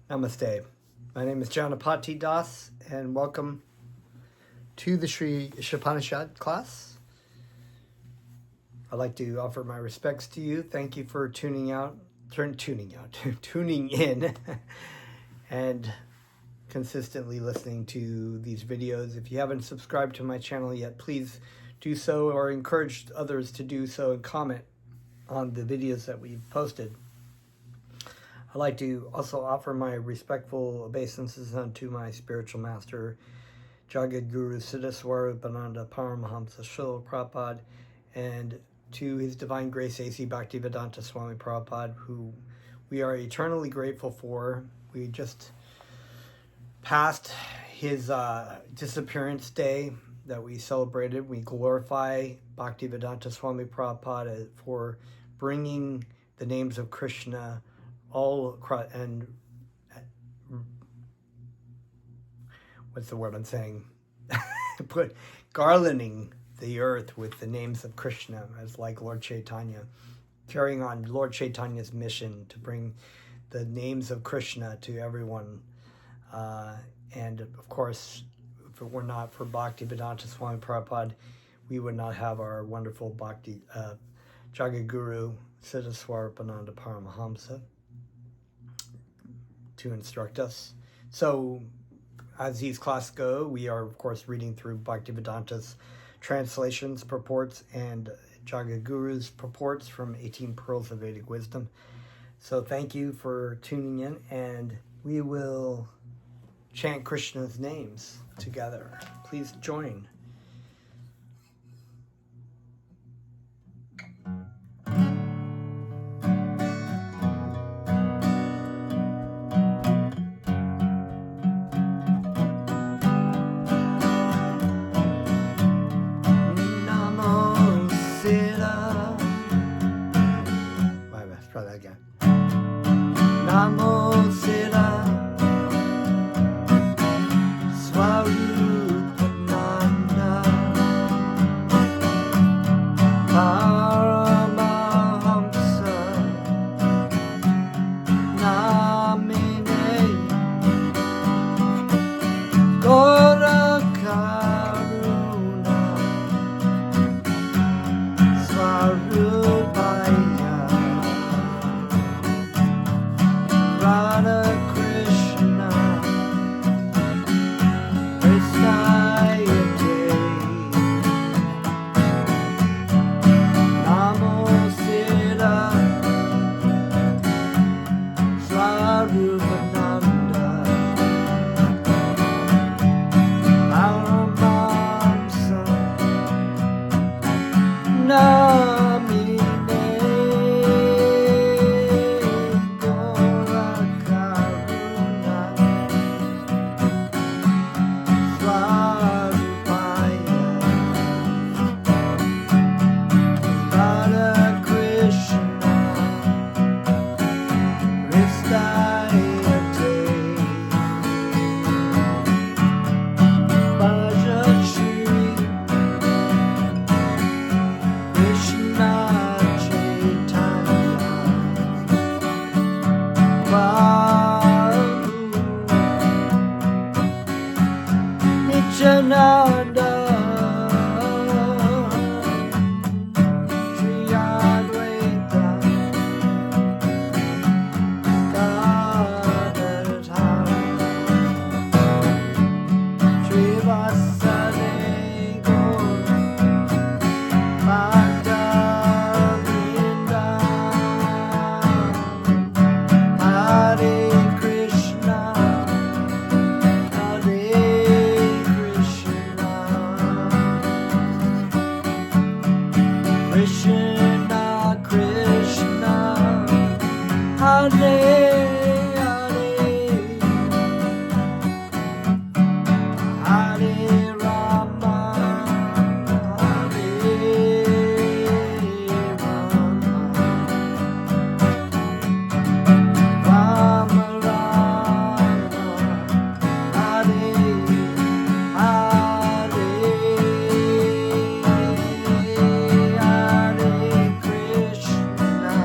Namaste. My name is Janapati Das, and welcome to the Shri Ishopanishad class. I'd like to offer my respects to you. Thank you for tuning in, and consistently listening to these videos. If you haven't subscribed to my channel yet, please do so, or encourage others to do so and comment on the videos that we've posted. I'd like to also offer my respectful obeisances unto my spiritual master, Jagat Guru Siddhaswarupananda Paramahamsa Srila Prabhupada, and to His Divine Grace A.C. Bhaktivedanta Swami Prabhupada, who we are eternally grateful for. We just passed his disappearance day that we celebrated. We glorify Bhaktivedanta Swami Prabhupada for bringing the names of Krishna all across, and what's the word I'm saying? Put garlanding the earth with the names of Krishna, as like Lord Chaitanya, carrying on Lord Chaitanya's mission to bring the names of Krishna to everyone. And of course, if it were not for Bhaktivedanta Swami Prabhupada, we would not have our wonderful Bhakti Jagaguru Siddhaswarupananda Paramahamsa to instruct us. So, as these classes go, we are, of course, reading through Bhaktivedanta's translations, purports, and Jagaguru's purports from 18 Pearls of Vedic Wisdom. So thank you for tuning in, and we will chant Krishna's names together. Please join. Namo Sira Swarupananda Paramahamsa Namine Gora Karuna Swarupaya Radha Krishna Krishnayate Namo Sira Swarupananda Paramahamsa Namine Nanda Shri Advaita Gadadhara Shri Vasudeva Gaura Bhakta-vrinda Hare Krishna Krishna Krishna Hare Hare Hare Rama Hare Rama Rama Rama Hare Hare Hare Krishna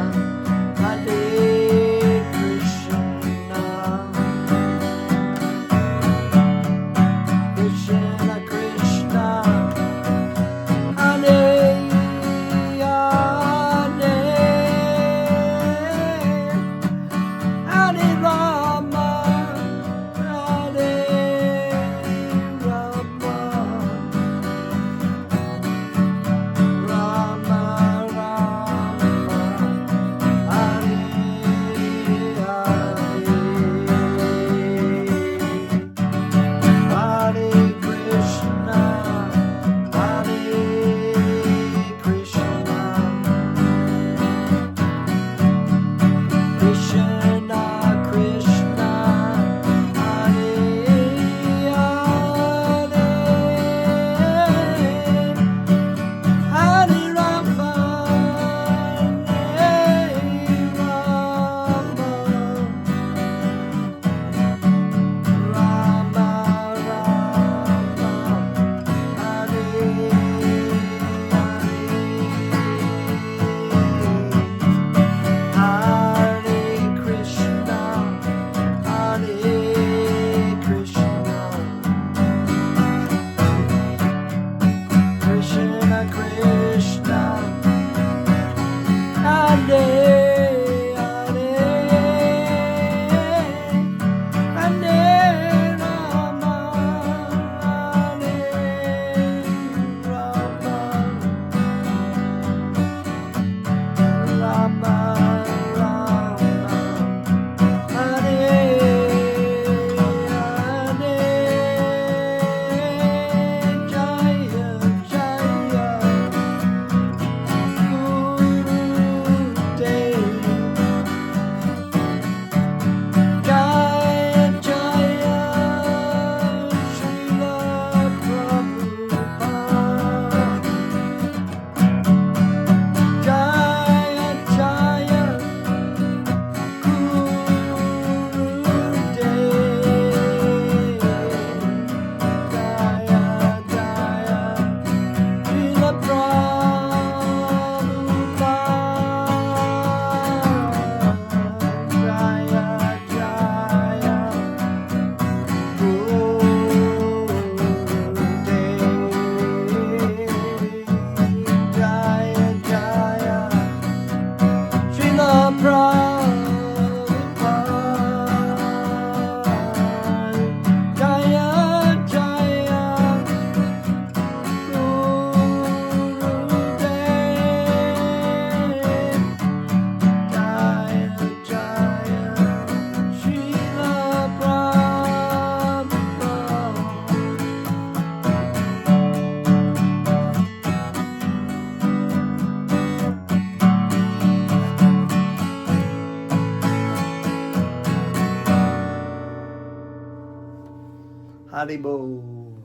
Haribo.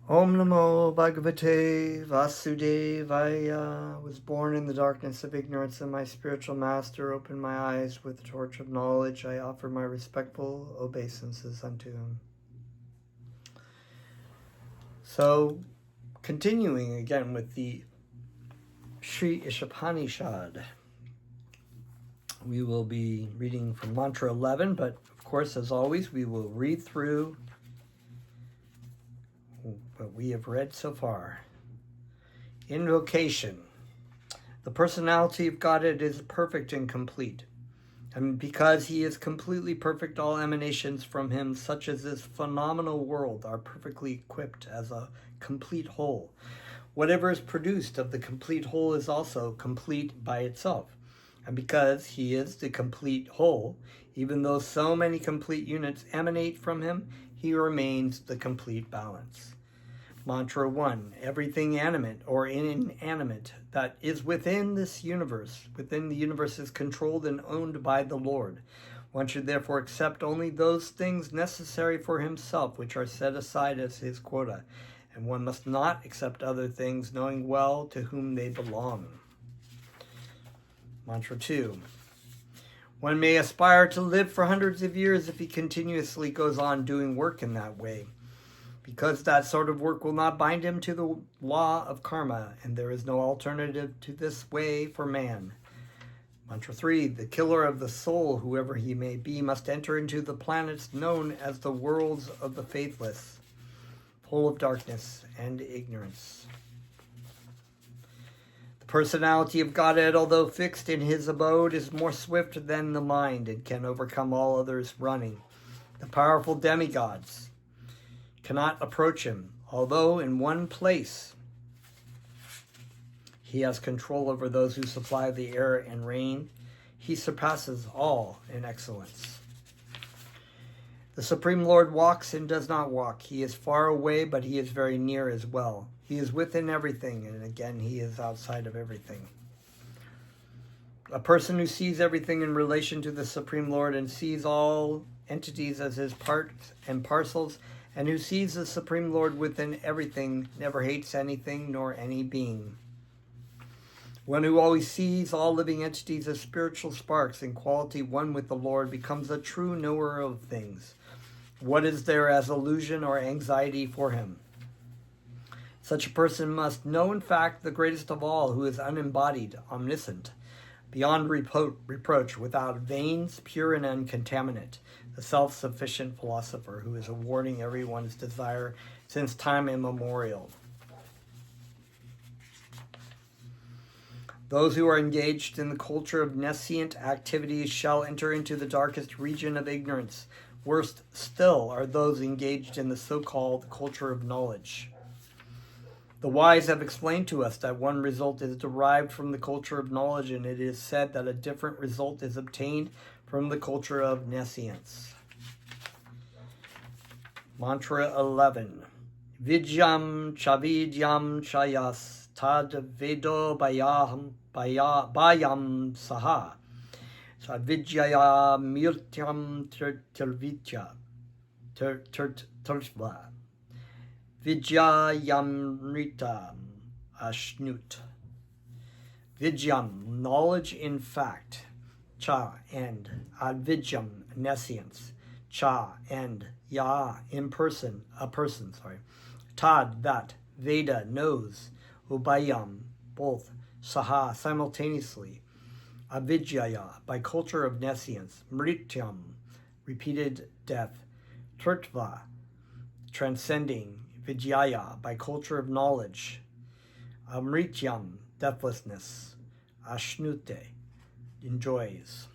Om Namo Bhagavate Vasudevaya. Was born in the darkness of ignorance, and my spiritual master opened my eyes with the torch of knowledge. I offer my respectful obeisances unto him. So, continuing again with the Shri Ishopanishad. We will be reading from Mantra 11, but of course, as always, we will read through what we have read so far. Invocation. The personality of Godhead is perfect and complete. And because he is completely perfect, all emanations from him, such as this phenomenal world, are perfectly equipped as a complete whole. Whatever is produced of the complete whole is also complete by itself. And because he is the complete whole, even though so many complete units emanate from him, he remains the complete balance. Mantra 1. Everything animate or inanimate that is within this universe, within the universe, is controlled and owned by the Lord. One should therefore accept only those things necessary for himself, which are set aside as his quota, and one must not accept other things, knowing well to whom they belong. Mantra 2. One may aspire to live for hundreds of years if he continuously goes on doing work in that way, because that sort of work will not bind him to the law of karma, and there is no alternative to this way for man. Mantra 3. The killer of the soul, whoever he may be, must enter into the planets known as the worlds of the faithless, full of darkness and ignorance. The personality of Godhead, although fixed in his abode, is more swift than the mind and can overcome all others running. The powerful demigods cannot approach him, although in one place he has control over those who supply the air and rain. He surpasses all in excellence. The Supreme Lord walks and does not walk. He is far away, but he is very near as well. He is within everything, and again, he is outside of everything. A person who sees everything in relation to the Supreme Lord and sees all entities as his parts and parcels, and who sees the Supreme Lord within everything, never hates anything nor any being. One who always sees all living entities as spiritual sparks in quality one with the Lord becomes a true knower of things. What is there as illusion or anxiety for him? Such a person must know, in fact, the greatest of all, who is unembodied, omniscient, beyond reproach, without veins, pure and uncontaminate, the self-sufficient philosopher who is awarding everyone's desire since time immemorial. Those who are engaged in the culture of nescient activities shall enter into the darkest region of ignorance. Worst still are those engaged in the so-called culture of knowledge. The wise have explained to us that one result is derived from the culture of knowledge, and it is said that a different result is obtained from the culture of nescience. Mantra 11. Vidyam chavidyam chayas tad vedo bayam saha. Sadvidyaya murtyam tirvidya tirtva. Vidyayamrita ashnut. Vidyam, knowledge in fact. Cha, and. Advidyam, nescience. Cha, and. Ya, in person, a person, Tad, that. Veda, knows. Ubayam, both. Saha, simultaneously. Avidyaya, by culture of nescience. Mrityam, repeated death. Turtva, transcending. Vidyaya, by culture of knowledge. Amrityam, deathlessness. Ashnute, enjoys.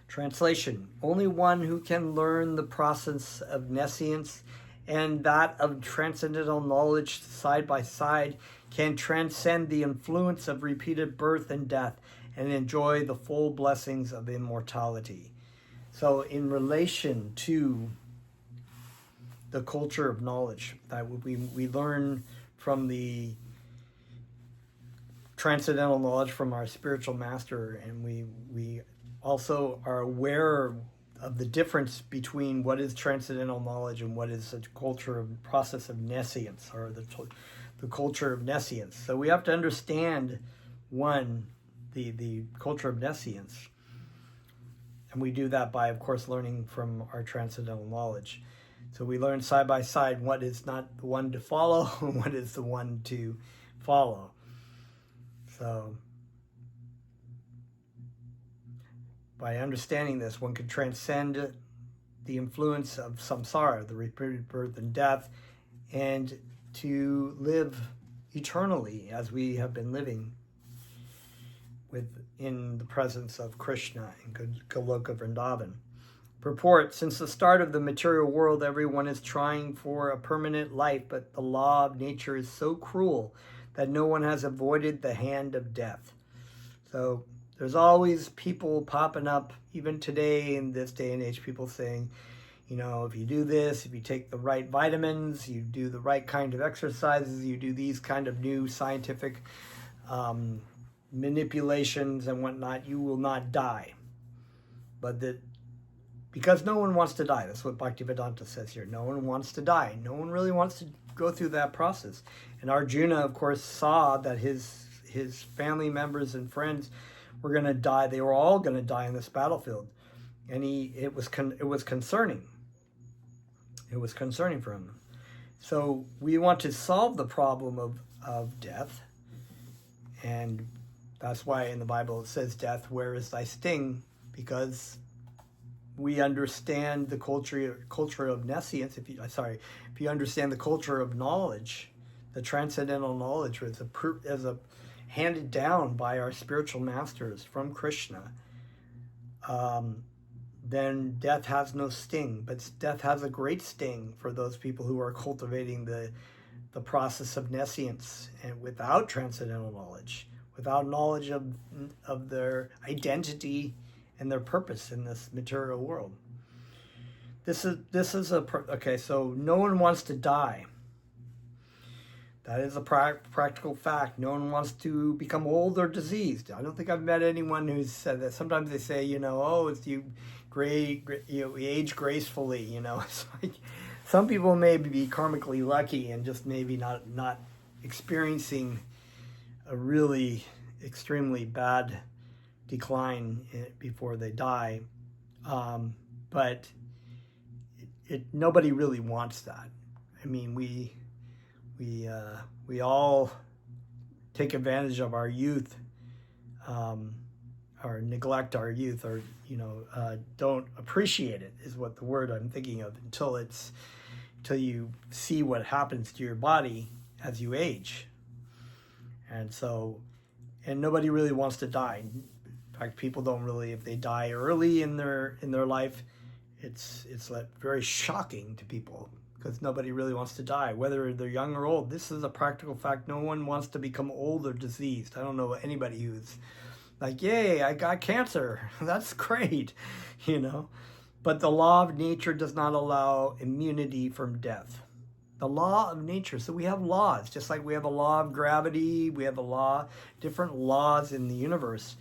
Translation. Only one who can learn the process of nescience and that of transcendental knowledge side by side can transcend the influence of repeated birth and death and enjoy the full blessings of immortality. So in relation to the culture of knowledge that we learn from the transcendental knowledge from our spiritual master, and we also are aware of the difference between what is transcendental knowledge and what is a culture of process of nescience, or the culture of nescience. So we have to understand, one, the culture of nescience. And we do that by, of course, learning from our transcendental knowledge. So we learn side by side what is not the one to follow and what is the one to follow. So by understanding this, one could transcend the influence of samsara, the repeated birth and death, and to live eternally as we have been living in the presence of Krishna in Goloka Vrindavan. Purport: since the start of the material world, everyone is trying for a permanent life, but the law of nature is so cruel that no one has avoided the hand of death. So there's always people popping up, even today in this day and age, people saying, you know, if you do this, if you take the right vitamins, you do the right kind of exercises, you do these kind of new scientific manipulations and whatnot, you will not die. But because no one wants to die. That's what Bhaktivedanta says here. No one wants to die. No one really wants to go through that process. And Arjuna, of course, saw that his family members and friends were going to die. They were all going to die in this battlefield. And it was concerning. It was concerning for him. So we want to solve the problem of death. And that's why in the Bible it says, death, where is thy sting? Because we understand the culture of nescience. If you understand the culture of knowledge, the transcendental knowledge as a handed down by our spiritual masters from Krishna, then death has no sting. But death has a great sting for those people who are cultivating the process of nescience, and without transcendental knowledge, without knowledge of their identity and their purpose in this material world. Okay, so no one wants to die. That is a practical fact. No one wants to become old or diseased. I don't think I've met anyone who's said that. Sometimes they say, it's you age gracefully, It's like some people may be karmically lucky and just maybe not experiencing a really extremely bad decline before they die, but nobody really wants that. I mean, we all take advantage of our youth, or neglect our youth, or don't appreciate it, is what the word I'm thinking of, until you see what happens to your body as you age. And nobody really wants to die. In fact, people don't really, if they die early in their life, it's very shocking to people, because nobody really wants to die, whether they're young or old. This is a practical fact. No one wants to become old or diseased. I don't know anybody who's like, yay, I got cancer. That's great, But the law of nature does not allow immunity from death. The law of nature. So we have laws, just like we have a law of gravity, we have different laws in the universe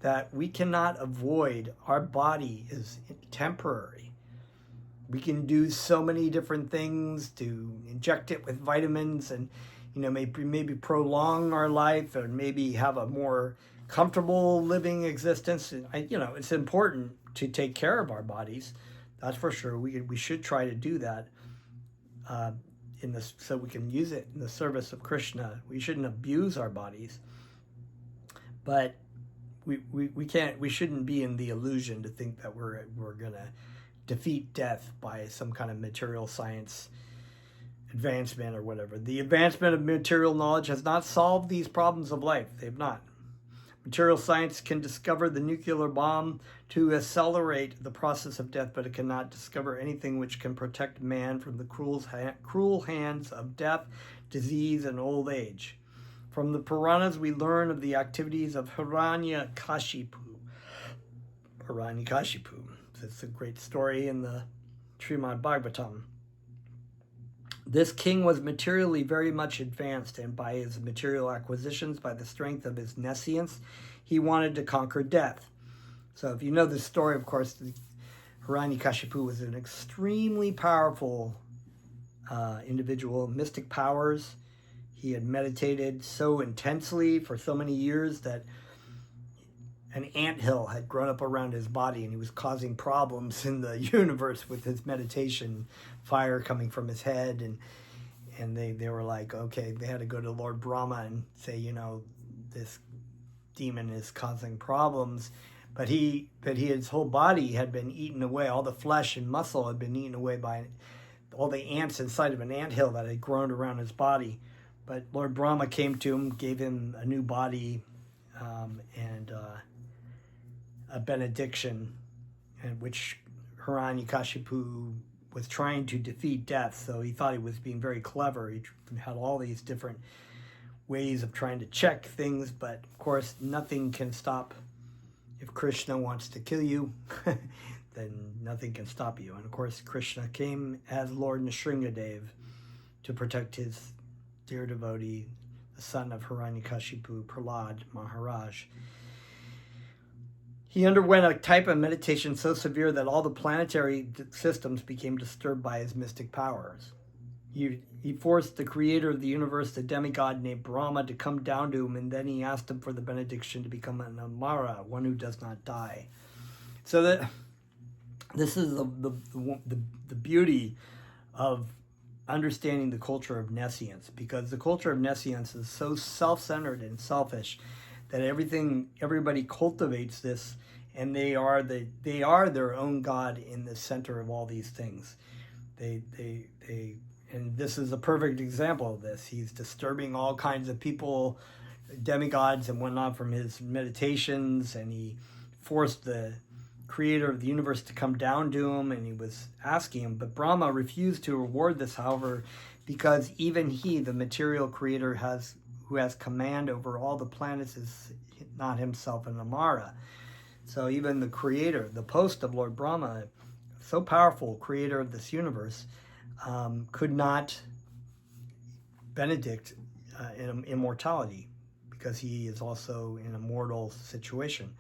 that we cannot avoid. Our body is temporary. We can do so many different things to inject it with vitamins and, maybe prolong our life, or maybe have a more comfortable living existence. And it's important to take care of our bodies. That's for sure. We should try to do that. So we can use it in the service of Krishna. We shouldn't abuse our bodies, but we shouldn't be in the illusion to think that we're gonna defeat death by some kind of material science advancement or whatever. The advancement of material knowledge has not solved these problems of life. They've not. Material science can discover the nuclear bomb to accelerate the process of death, but it cannot discover anything which can protect man from the cruel hands of death, disease, and old age. From the Puranas, we learn of the activities of Hiranyakashipu. It's a great story in the Srimad Bhagavatam. This king was materially very much advanced, and by his material acquisitions, by the strength of his nescience, he wanted to conquer death. So if you know this story, of course, Hiranyakashipu was an extremely powerful individual, mystic powers. He had meditated so intensely for so many years that an anthill had grown up around his body, and he was causing problems in the universe with his meditation, fire coming from his head. And they were like, okay, they had to go to Lord Brahma and say, this demon is causing problems. But his whole body had been eaten away. All the flesh and muscle had been eaten away by all the ants inside of an anthill that had grown around his body. But Lord Brahma came to him, gave him a new body, and a benediction, in which Hiranyakashipu was trying to defeat death. So he thought he was being very clever. He had all these different ways of trying to check things, but of course nothing can stop. If Krishna wants to kill you, then nothing can stop you. And of course Krishna came as Lord Nrsingadev to protect his dear devotee, the son of Hiranyakashipu, Prahlad Maharaj. He underwent a type of meditation so severe that all the planetary systems became disturbed by his mystic powers. He forced the creator of the universe, the demigod named Brahma, to come down to him, and then he asked him for the benediction to become an Amara, one who does not die. So that this is the beauty of understanding the culture of nescience, because the culture of nescience is so self-centered and selfish that everybody cultivates this, and they are their own God in the center of all these things. And this is a perfect example of this. He's disturbing all kinds of people, demigods and whatnot, from his meditations, and he forced the creator of the universe to come down to him, and he was asking him. But Brahma refused to reward this, however, because even he, the material creator, who has command over all the planets, is not himself an Amara. So even the creator, the post of Lord Brahma, so powerful, creator of this universe, could not benedict immortality, because he is also in a mortal situation.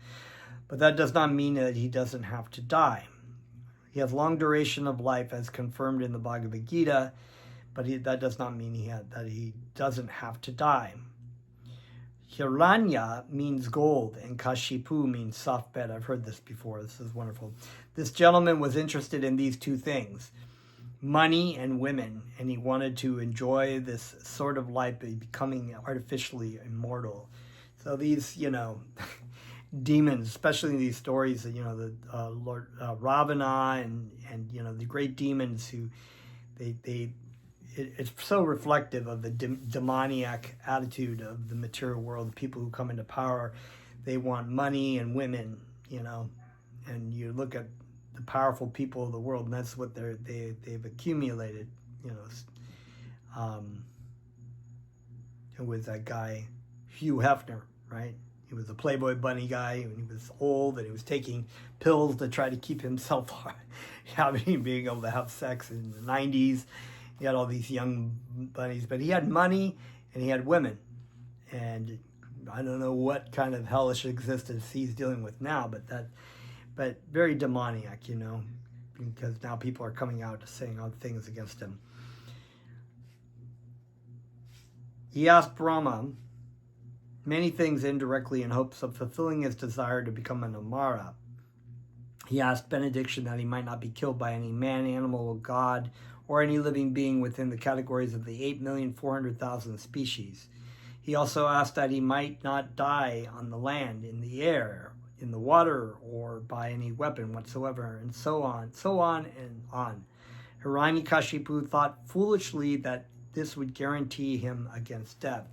But that does not mean that he doesn't have to die. He has long duration of life, as confirmed in the Bhagavad Gita, but that does not mean that he doesn't have to die. Hiranya means gold, and Kashipu means soft bed. I've heard this before. This is wonderful. This gentleman was interested in these two things, money and women, and he wanted to enjoy this sort of life, becoming artificially immortal. So these, demons, especially in these stories, the Lord Ravana and the great demons who it's so reflective of the demoniac attitude of the material world. The people who come into power, they want money and women, and you look at the powerful people of the world, and that's what they've accumulated. It was that guy Hugh Hefner, right? He was a Playboy bunny guy, and he was old, and he was taking pills to try to keep himself being able to have sex in the 90s. He had all these young bunnies, but he had money and he had women. And I don't know what kind of hellish existence he's dealing with now, but very demoniac, because now people are coming out saying all things against him. He asked Brahma many things indirectly in hopes of fulfilling his desire to become an Amara. He asked benediction that he might not be killed by any man, animal, or god, or any living being within the categories of the 8,400,000 species. He also asked that he might not die on the land, in the air, in the water, or by any weapon whatsoever, and so on and on. Hiranyakashipu thought foolishly that this would guarantee him against death.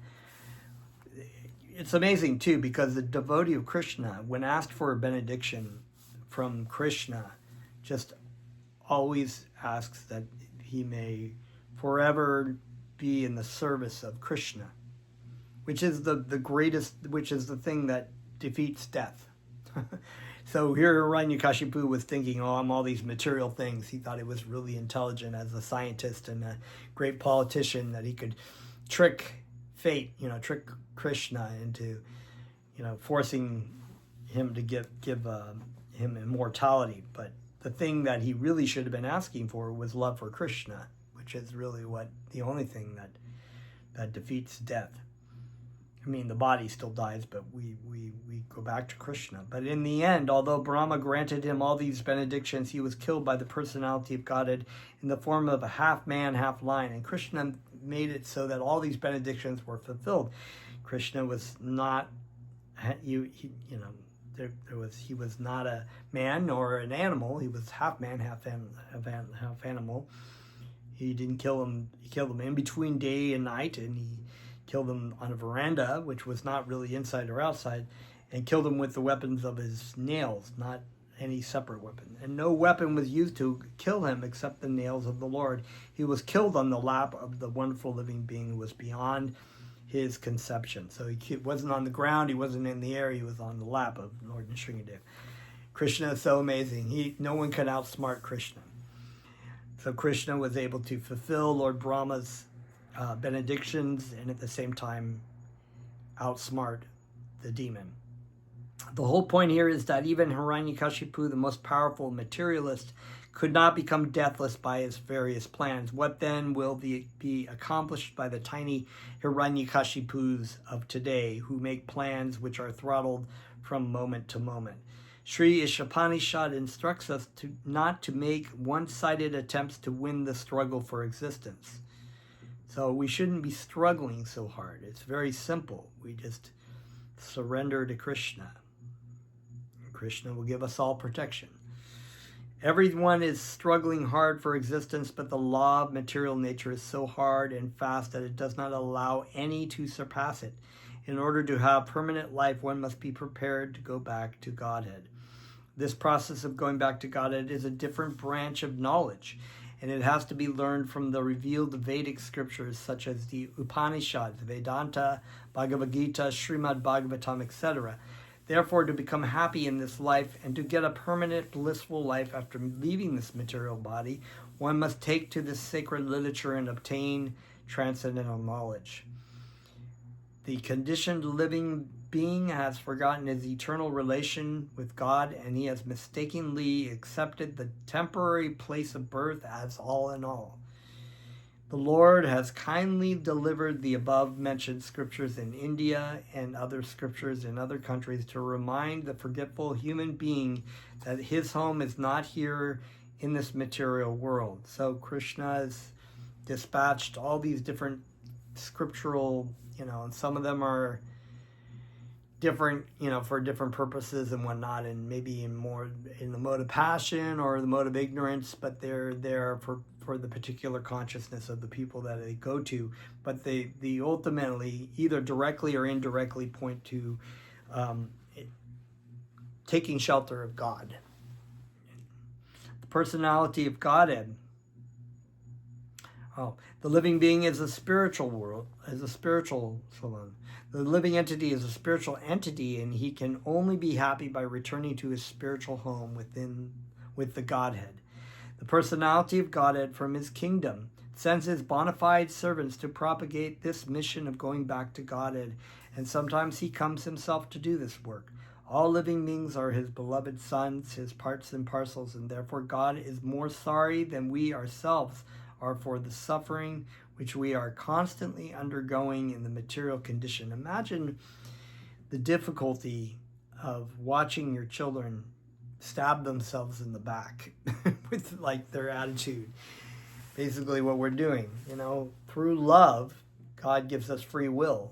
It's amazing, too, because the devotee of Krishna, when asked for a benediction from Krishna, just always asks that he may forever be in the service of Krishna, which is the greatest, which is the thing that defeats death. So here Hiranyakashipu was thinking, I'm all these material things. He thought he was really intelligent as a scientist and a great politician, that he could trick fate, trick Krishna into, forcing him to give him immortality. But the thing that he really should have been asking for was love for Krishna, which is really the only thing that defeats death. I mean, the body still dies, but we go back to Krishna. But in the end, although Brahma granted him all these benedictions, he was killed by the personality of Godhead in the form of a half man, half lion. And Krishna made it so that all these benedictions were fulfilled. Krishna was not, he was not a man or an animal. He was half man, half animal. He didn't kill him. He killed him in between day and night, and he killed him on a veranda, which was not really inside or outside, and killed him with the weapons of his nails, not any separate weapon. And no weapon was used to kill him except the nails of the Lord. He was killed on the lap of the wonderful living being who was beyond his conception. So he wasn't on the ground, he wasn't in the air, he was on the lap of Lord Nrsimhadev. Krishna is so amazing. No one can outsmart Krishna. So Krishna was able to fulfill Lord Brahma's benedictions and at the same time outsmart the demon. The whole point here is that even Hiranyakashipu, the most powerful materialist, could not become deathless by his various plans. What then will be accomplished by the tiny Hiranyakashipus of today who make plans which are throttled from moment to moment? Shri Ishopanishad instructs us not to make one-sided attempts to win the struggle for existence. So we shouldn't be struggling so hard. It's very simple. We just surrender to Krishna. Krishna will give us all protection. Everyone is struggling hard for existence, but the law of material nature is so hard and fast that it does not allow any to surpass it. In order to have permanent life, one must be prepared to go back to Godhead. This process of going back to Godhead is a different branch of knowledge, and it has to be learned from the revealed Vedic scriptures such as the Upanishads, Vedanta, Bhagavad Gita, Srimad Bhagavatam, etc. Therefore, to become happy in this life and to get a permanent blissful life after leaving this material body, one must take to this sacred literature and obtain transcendental knowledge. The conditioned living being has forgotten his eternal relation with God, and he has mistakenly accepted the temporary place of birth as all in all. The Lord has kindly delivered the above-mentioned scriptures in India and other scriptures in other countries to remind the forgetful human being that his home is not here in this material world. So Krishna has dispatched all these different scriptural, and some of them are different, for different purposes and whatnot, and maybe more in the mode of passion or the mode of ignorance, but they're there for the particular consciousness of the people that they go to. But they ultimately either directly or indirectly point to taking shelter of God. The personality of Godhead. The living being is a spiritual world, The living entity is a spiritual entity, and he can only be happy by returning to his spiritual home with the Godhead. The personality of Godhead from his kingdom sends his bona fide servants to propagate this mission of going back to Godhead, and sometimes he comes himself to do this work. All living beings are his beloved sons, his parts and parcels, and therefore God is more sorry than we ourselves are for the suffering which we are constantly undergoing in the material condition. Imagine the difficulty of watching your children stab themselves in the back with their attitude. Basically what we're doing, through love, God gives us free will,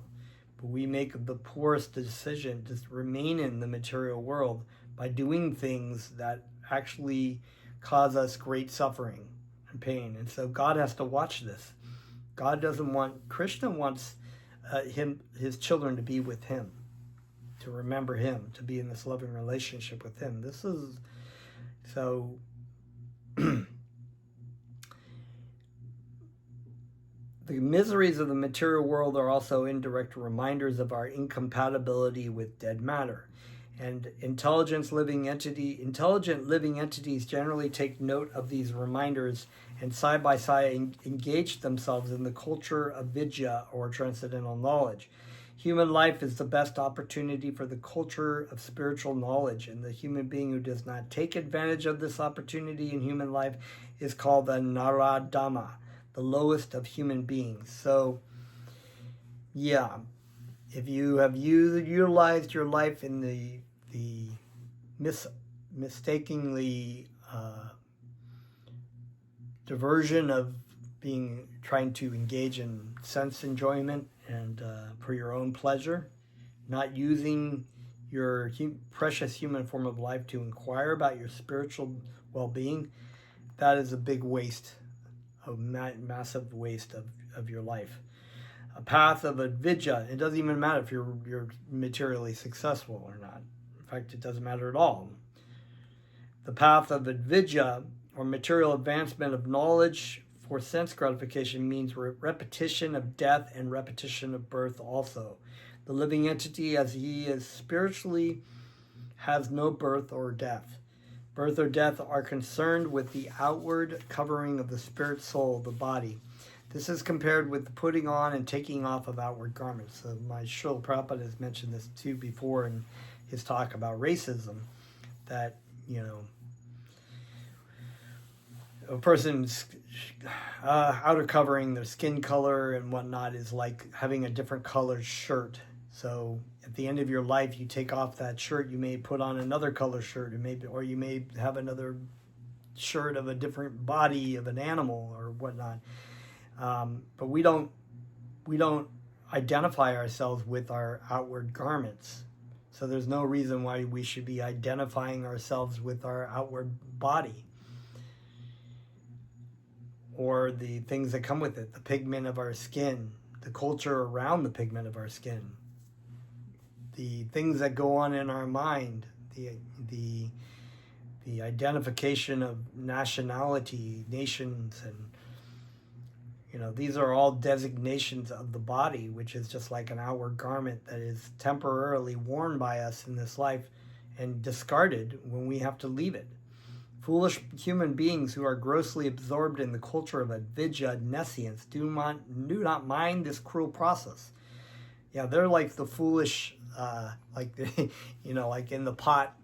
but we make the poorest decision to remain in the material world by doing things that actually cause us great suffering and pain. And so God has to watch this. Krishna wants his children to be with him, to remember him, to be in this loving relationship with him. This is so the miseries of the material world are also indirect reminders of our incompatibility with dead matter. And intelligent living entities generally take note of these reminders and side by side engage themselves in the culture of vidya, or transcendental knowledge. Human life is the best opportunity for the culture of spiritual knowledge, and the human being who does not take advantage of this opportunity in human life is called the Naradama, the lowest of human beings. So, yeah, if you have utilized your life in the mistakenly diversion of trying to engage in sense enjoyment and for your own pleasure, not using your precious human form of life to inquire about your spiritual well-being, that is a big waste, a massive waste of your life. A path of avidya, it doesn't even matter if you're materially successful or not. In fact, it doesn't matter at all. The path of avidya, or material advancement of knowledge for sense gratification, means repetition of death and repetition of birth also. The living entity, as he is spiritually, has no birth or death. Birth or death are concerned with the outward covering of the spirit soul, the body. This is compared with the putting on and taking off of outward garments. So my Srila Prabhupada has mentioned this too before in his talk about racism, that, a person's outer covering, their skin color and whatnot, is like having a different colored shirt. So at the end of your life, you take off that shirt, you may put on another color shirt, or you may have another shirt of a different body of an animal or whatnot. But we don't identify ourselves with our outward garments. So there's no reason why we should be identifying ourselves with our outward body, or the things that come with it, the pigment of our skin, the culture around the pigment of our skin, the things that go on in our mind, the identification of nationality, nations, and these are all designations of the body, which is just like an outward garment that is temporarily worn by us in this life and discarded when we have to leave it. Foolish human beings who are grossly absorbed in the culture of avidya, nescience, do not mind this cruel process. Yeah, they're like the foolish, like in the pot.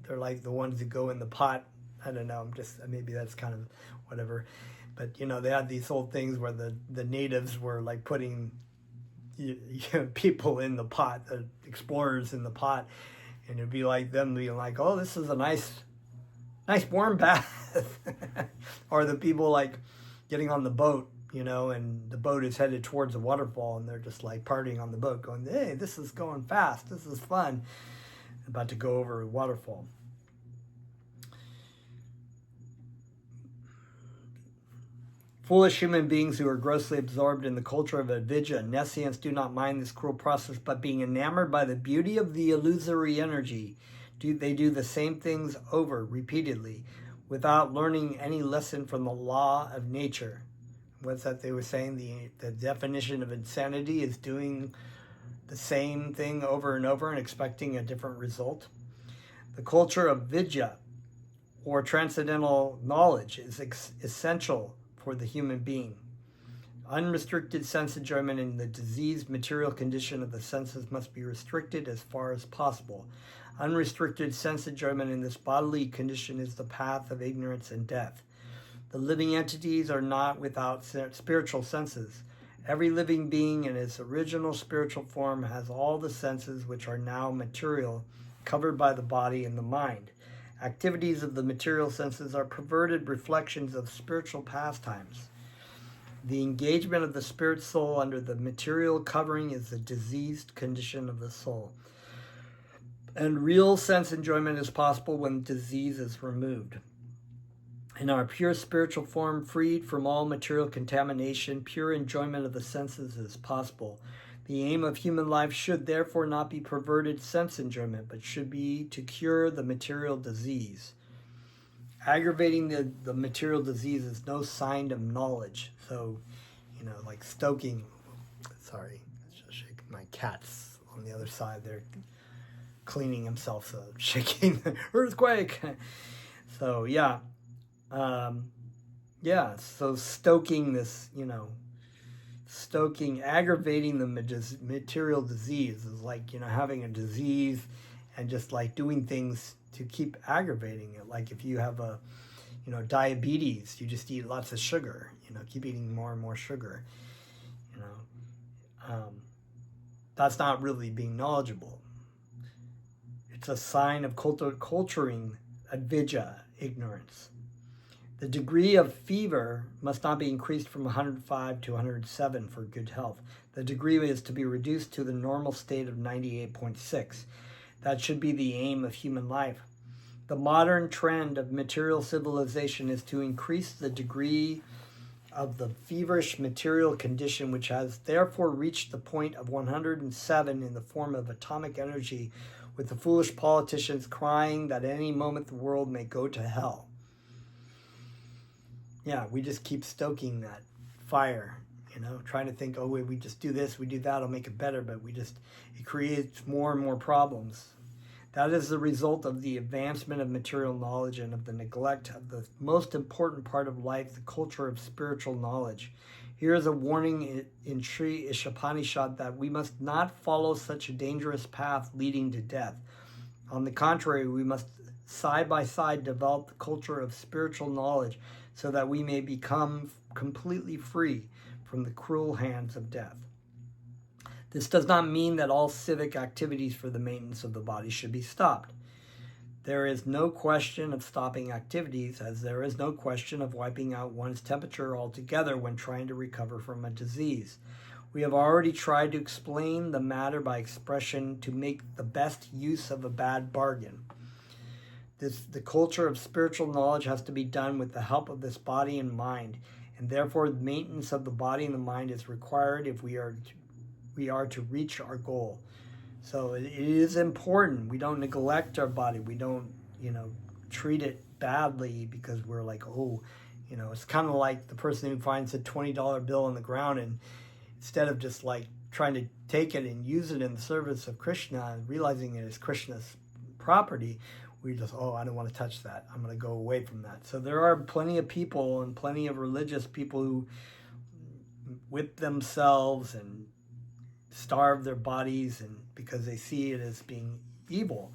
They're like the ones that go in the pot. I don't know. Maybe that's kind of whatever. But they had these old things where the natives were like putting people in the pot, the explorers in the pot, and it'd be like them being like, "Oh, this is a nice warm bath," or the people like getting on the boat, and the boat is headed towards a waterfall, and they're just like partying on the boat, going, "Hey, this is going fast. This is fun." About to go over a waterfall. Foolish human beings who are grossly absorbed in the culture of avidya and nescience do not mind this cruel process, but being enamored by the beauty of the illusory energy, they do the same things over repeatedly without learning any lesson from the law of nature. What's that they were saying? The definition of insanity is doing the same thing over and over and expecting a different result. The culture of vidya, or transcendental knowledge, is essential for the human being. Unrestricted sense enjoyment in the diseased material condition of the senses must be restricted as far as possible. Unrestricted sense enjoyment in this bodily condition is the path of ignorance and death. The living entities are not without spiritual senses. Every living being in its original spiritual form has all the senses which are now material, covered by the body and the mind. Activities of the material senses are perverted reflections of spiritual pastimes. The engagement of the spirit soul under the material covering is the diseased condition of the soul. And real sense enjoyment is possible when disease is removed. In our pure spiritual form, freed from all material contamination, pure enjoyment of the senses is possible. The aim of human life should therefore not be perverted sense enjoyment, but should be to cure the material disease. Aggravating the material disease is no sign of knowledge. So, like stoking. Sorry, just shaking my cat's on the other side. They're cleaning himself, so shaking the earthquake. So, so stoking this, stoking, aggravating the material disease. Is like, having a disease and just like doing things to keep aggravating it. Like if you have diabetes, you just eat lots of sugar, keep eating more and more sugar, that's not really being knowledgeable. It's a sign of culturing avidya, ignorance. The degree of fever must not be increased from 105 to 107 for good health. The degree is to be reduced to the normal state of 98.6. That should be the aim of human life. The modern trend of material civilization is to increase the degree of the feverish material condition, which has therefore reached the point of 107 in the form of atomic energy, with the foolish politicians crying that at any moment the world may go to hell. Yeah, we just keep stoking that fire, trying to think, we just do this, we do that, it'll make it better, but it creates more and more problems. That is the result of the advancement of material knowledge and of the neglect of the most important part of life, the culture of spiritual knowledge. Here is a warning in Shri Ishopanishad that we must not follow such a dangerous path leading to death. On the contrary, we must side by side develop the culture of spiritual knowledge so that we may become completely free from the cruel hands of death. This does not mean that all civic activities for the maintenance of the body should be stopped. There is no question of stopping activities, as there is no question of wiping out one's temperature altogether when trying to recover from a disease. We have already tried to explain the matter by expression to make the best use of a bad bargain. The culture of spiritual knowledge has to be done with the help of this body and mind, and therefore the maintenance of the body and the mind is required if we are to reach our goal. So it is important. We don't neglect our body. We don't, treat it badly because we're like, it's kind of like the person who finds a $20 bill on the ground, and instead of just like trying to take it and use it in the service of Krishna and realizing it is Krishna's property, we just, I don't want to touch that. I'm going to go away from that. So there are plenty of people and plenty of religious people who whip themselves and starve their bodies, and because they see it as being evil.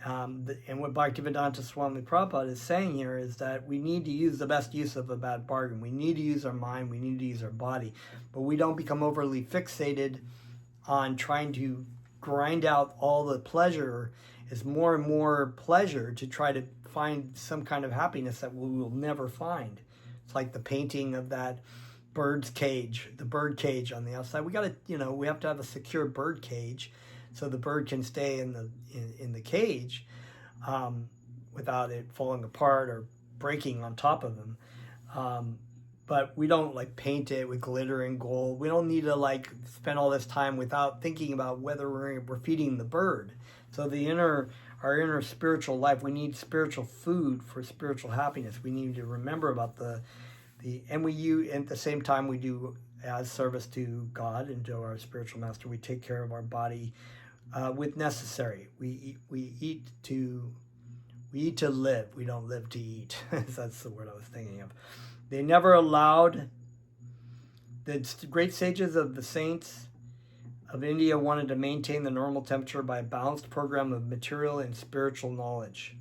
And what Bhaktivedanta Swami Prabhupada is saying here is that we need to use the best use of a bad bargain. We need to use our mind, we need to use our body, but we don't become overly fixated on trying to grind out all the pleasure. Is more and more pleasure to try to find some kind of happiness that we will never find. It's like the painting of that bird's cage, the bird cage on the outside. We got to, we have to have a secure bird cage so the bird can stay in the cage without it falling apart or breaking on top of them. But we don't like paint it with glitter and gold. We don't need to like spend all this time without thinking about whether we're feeding the bird. So our inner spiritual life, we need spiritual food for spiritual happiness. We need to remember about and at the same time we do as service to God and to our spiritual master, we take care of our body with necessary. We eat to live. We don't live to eat. That's the word I was thinking of. They never allowed, the great sages of the saints of India wanted to maintain the normal temperature by a balanced program of material and spiritual knowledge.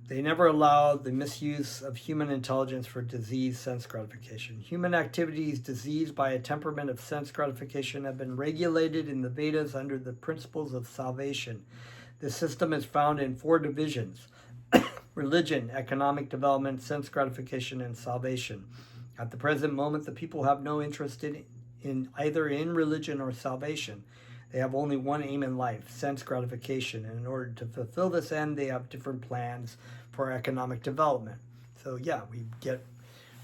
They never allowed the misuse of human intelligence for disease sense gratification. Human activities diseased by a temperament of sense gratification have been regulated in the Vedas under the principles of salvation. This system is found in 4 divisions: religion, economic development, sense gratification, and salvation. At the present moment, the people have no interest in either in religion or salvation. They have only one aim in life, sense gratification, and in order to fulfill this end, they have different plans for economic development. So yeah,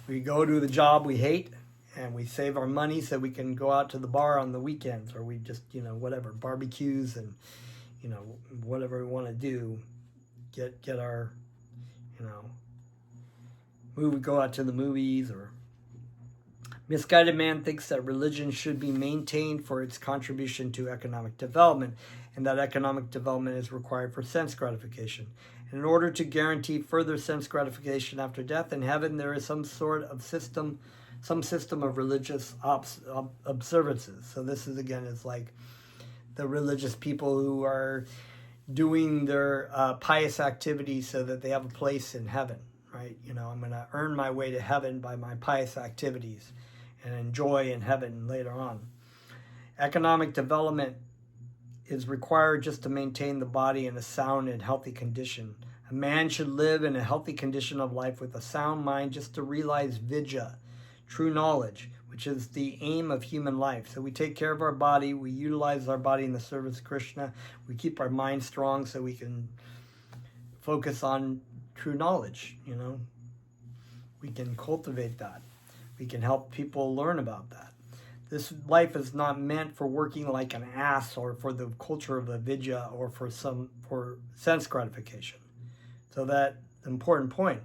we go to the job we hate, and we save our money so we can go out to the bar on the weekends, or we just, whatever, barbecues and, whatever we want to do, get our, go out to the movies. Or misguided man thinks that religion should be maintained for its contribution to economic development, and that economic development is required for sense gratification. And in order to guarantee further sense gratification after death, in heaven there is some system of religious observances. So this is, again, is like the religious people who are doing their pious activities so that they have a place in heaven, right? You know, I'm going to earn my way to heaven by my pious activities and enjoy in heaven later on. Economic development is required just to maintain the body in a sound and healthy condition. A man should live in a healthy condition of life with a sound mind just to realize vidya, true knowledge, which is the aim of human life. So we take care of our body, we utilize our body in the service of Krishna, we keep our mind strong so we can focus on true knowledge, you know. We can cultivate that. We can help people learn about that. This life is not meant for working like an ass or for the culture of avidya or for sense gratification. So that important point.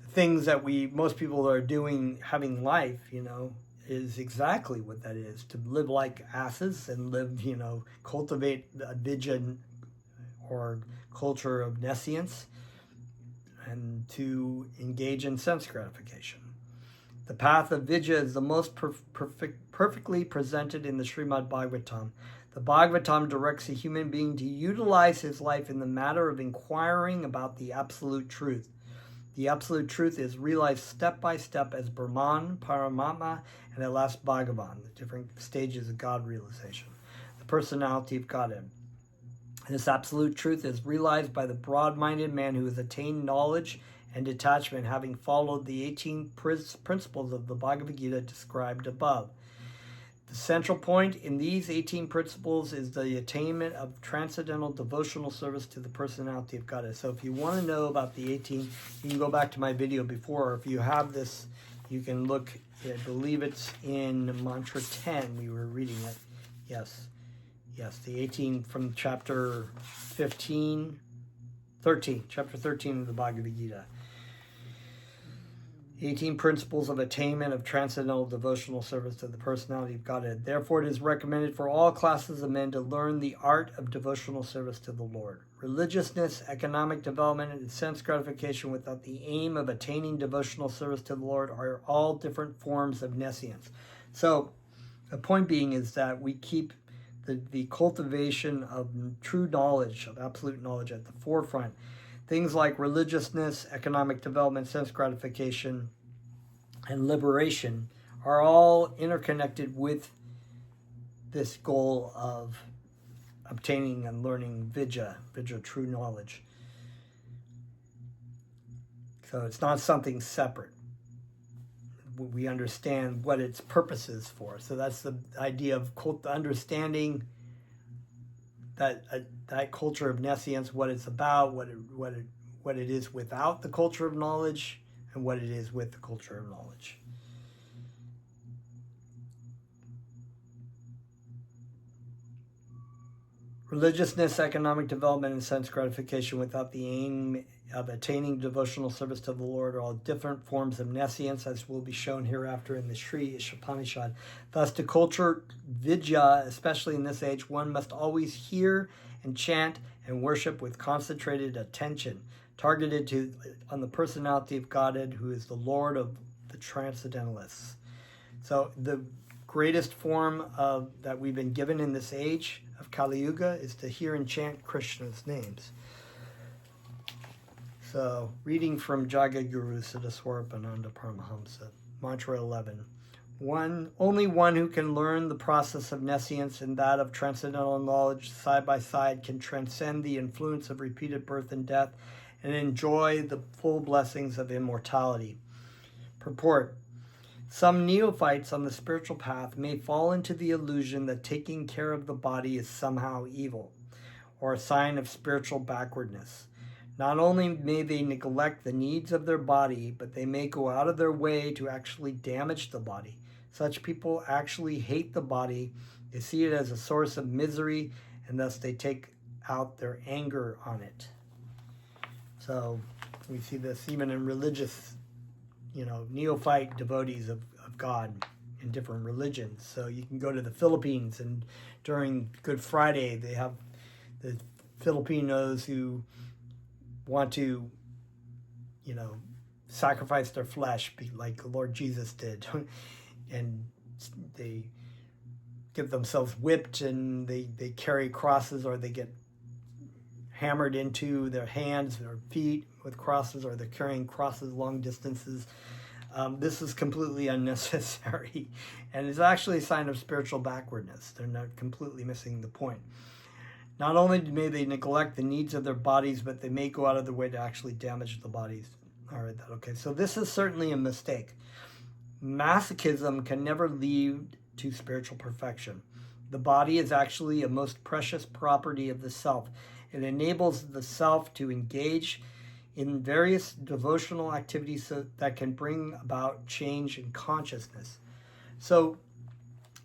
The things that most people are doing, having life, you know, is exactly what that is. To live like asses and live, you know, cultivate avidya or culture of nescience and to engage in sense gratification. The path of vidya is the most perfectly presented in the Srimad Bhagavatam. The Bhagavatam directs a human being to utilize his life in the matter of inquiring about the absolute truth. The absolute truth is realized step by step as Brahman, Paramatma, and at last Bhagavan, the different stages of God realization, the personality of Godhead. This absolute truth is realized by the broad-minded man who has attained knowledge and detachment, having followed the 18 principles of the Bhagavad Gita described above. The central point in these 18 principles is the attainment of transcendental devotional service to the personality of Godhead. So if you want to know about the 18, you can go back to my video before. If you have this, you can look, I believe it's in mantra 10, we were reading it. Yes, the 18 from chapter 13 of the Bhagavad Gita. 18 principles of attainment of transcendental devotional service to the personality of Godhead. Therefore, it is recommended for all classes of men to learn the art of devotional service to the Lord. Religiousness, economic development, and sense gratification without the aim of attaining devotional service to the Lord are all different forms of nescience. So, the point being is that we keep the cultivation of true knowledge, of absolute knowledge at the forefront. Things like religiousness, economic development, sense gratification, and liberation are all interconnected with this goal of obtaining and learning vidya, true knowledge. So it's not something separate. We understand what its purpose is for. So that's the idea of understanding that culture of nescience, what it's about, what it is without the culture of knowledge, and what it is with the culture of knowledge. Religiousness, economic development, and sense gratification without the aim of attaining devotional service to the Lord are all different forms of nescience, as will be shown hereafter in the Shri, Ishopanishad. Thus, to culture vidya, especially in this age, one must always hear and chant and worship with concentrated attention, targeted on the personality of Godhead, who is the Lord of the Transcendentalists. So the greatest form that we've been given in this age of Kali Yuga is to hear and chant Krishna's names. So, reading from Jagadguru Siddhaswarapananda Paramahamsa, Mantra 11. Only one who can learn the process of nescience and that of transcendental knowledge side by side can transcend the influence of repeated birth and death and enjoy the full blessings of immortality. Purport. Some neophytes on the spiritual path may fall into the illusion that taking care of the body is somehow evil or a sign of spiritual backwardness. Not only may they neglect the needs of their body, but they may go out of their way to actually damage the body. Such people actually hate the body, they see it as a source of misery, and thus they take out their anger on it. So we see this even in religious, neophyte devotees of God in different religions. So you can go to the Philippines, and during Good Friday, they have the Filipinos who want to, sacrifice their flesh like the Lord Jesus did. And they get themselves whipped, and they carry crosses, or they get hammered into their hands or feet with crosses, or they're carrying crosses long distances. This is completely unnecessary, and it's actually a sign of spiritual backwardness. They're not completely missing the point. Not only may they neglect the needs of their bodies, but they may go out of their way to actually damage the bodies. All right, okay, so this is certainly a mistake. Masochism can never lead to spiritual perfection. The body is actually a most precious property of the self. It enables the self to engage in various devotional activities that can bring about change in consciousness. So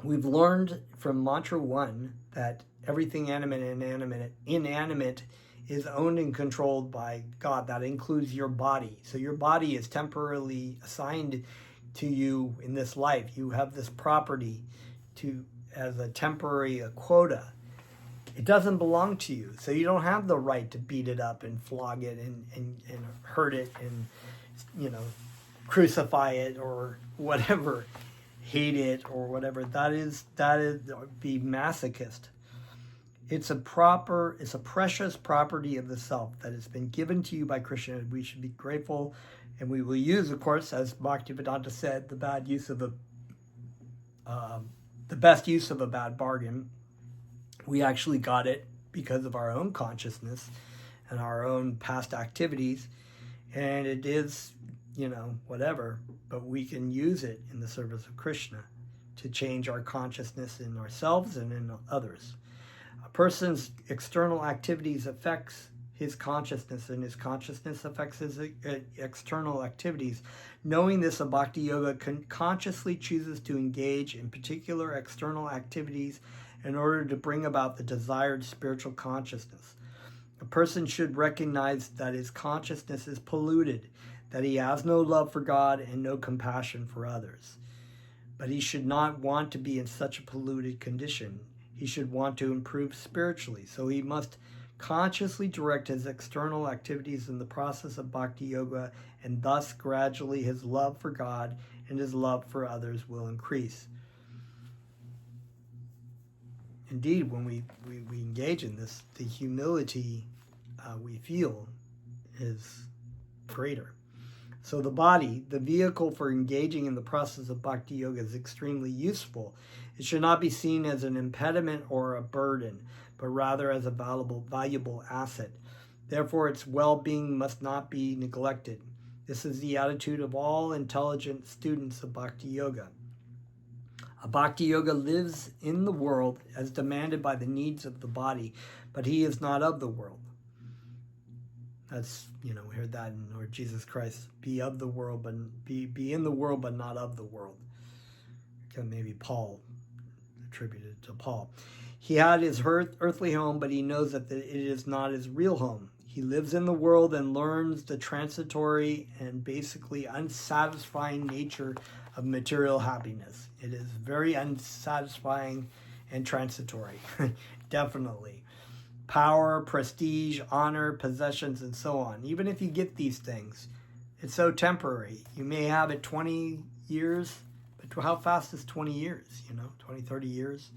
we've learned from Mantra 1 that everything animate and inanimate is owned and controlled by God. That includes your body. So your body is temporarily assigned to you in this life. You have this property as a temporary quota. It doesn't belong to you. So you don't have the right to beat it up and flog it and hurt it and, crucify it or whatever, hate it or whatever. That is be masochist. It's a precious property of the self that has been given to you by Krishna. We should be grateful, and we will use, of course, as Bhaktivedanta said, the best use of a bad bargain. We actually got it because of our own consciousness and our own past activities, and it is, whatever, but we can use it in the service of Krishna to change our consciousness in ourselves and in others. A person's external activities affects his consciousness, and his consciousness affects his external activities. Knowing this, a Bhakti Yoga consciously chooses to engage in particular external activities in order to bring about the desired spiritual consciousness. A person should recognize that his consciousness is polluted, that he has no love for God and no compassion for others. But he should not want to be in such a polluted condition. He should want to improve spiritually, so he must consciously direct his external activities in the process of Bhakti Yoga, and thus gradually his love for God and his love for others will increase. Indeed, when we engage in this, the humility we feel is greater. So the body, the vehicle for engaging in the process of Bhakti Yoga, is extremely useful. It should not be seen as an impediment or a burden, but rather as a valuable asset. Therefore, its well-being must not be neglected. This is the attitude of all intelligent students of Bhakti Yoga. A Bhakti Yoga lives in the world as demanded by the needs of the body, but he is not of the world. That's, we heard that in Lord Jesus Christ, be of the world, but be in the world, but not of the world. Maybe Paul, attributed to Paul. He had his earthly home, but he knows that it is not his real home. He lives in the world and learns the transitory and basically unsatisfying nature of material happiness. It is very unsatisfying and transitory, definitely. Power, prestige, honor, possessions, and so on. Even if you get these things, it's so temporary. You may have it 20 years, but how fast is 20 years? 20, 30 years?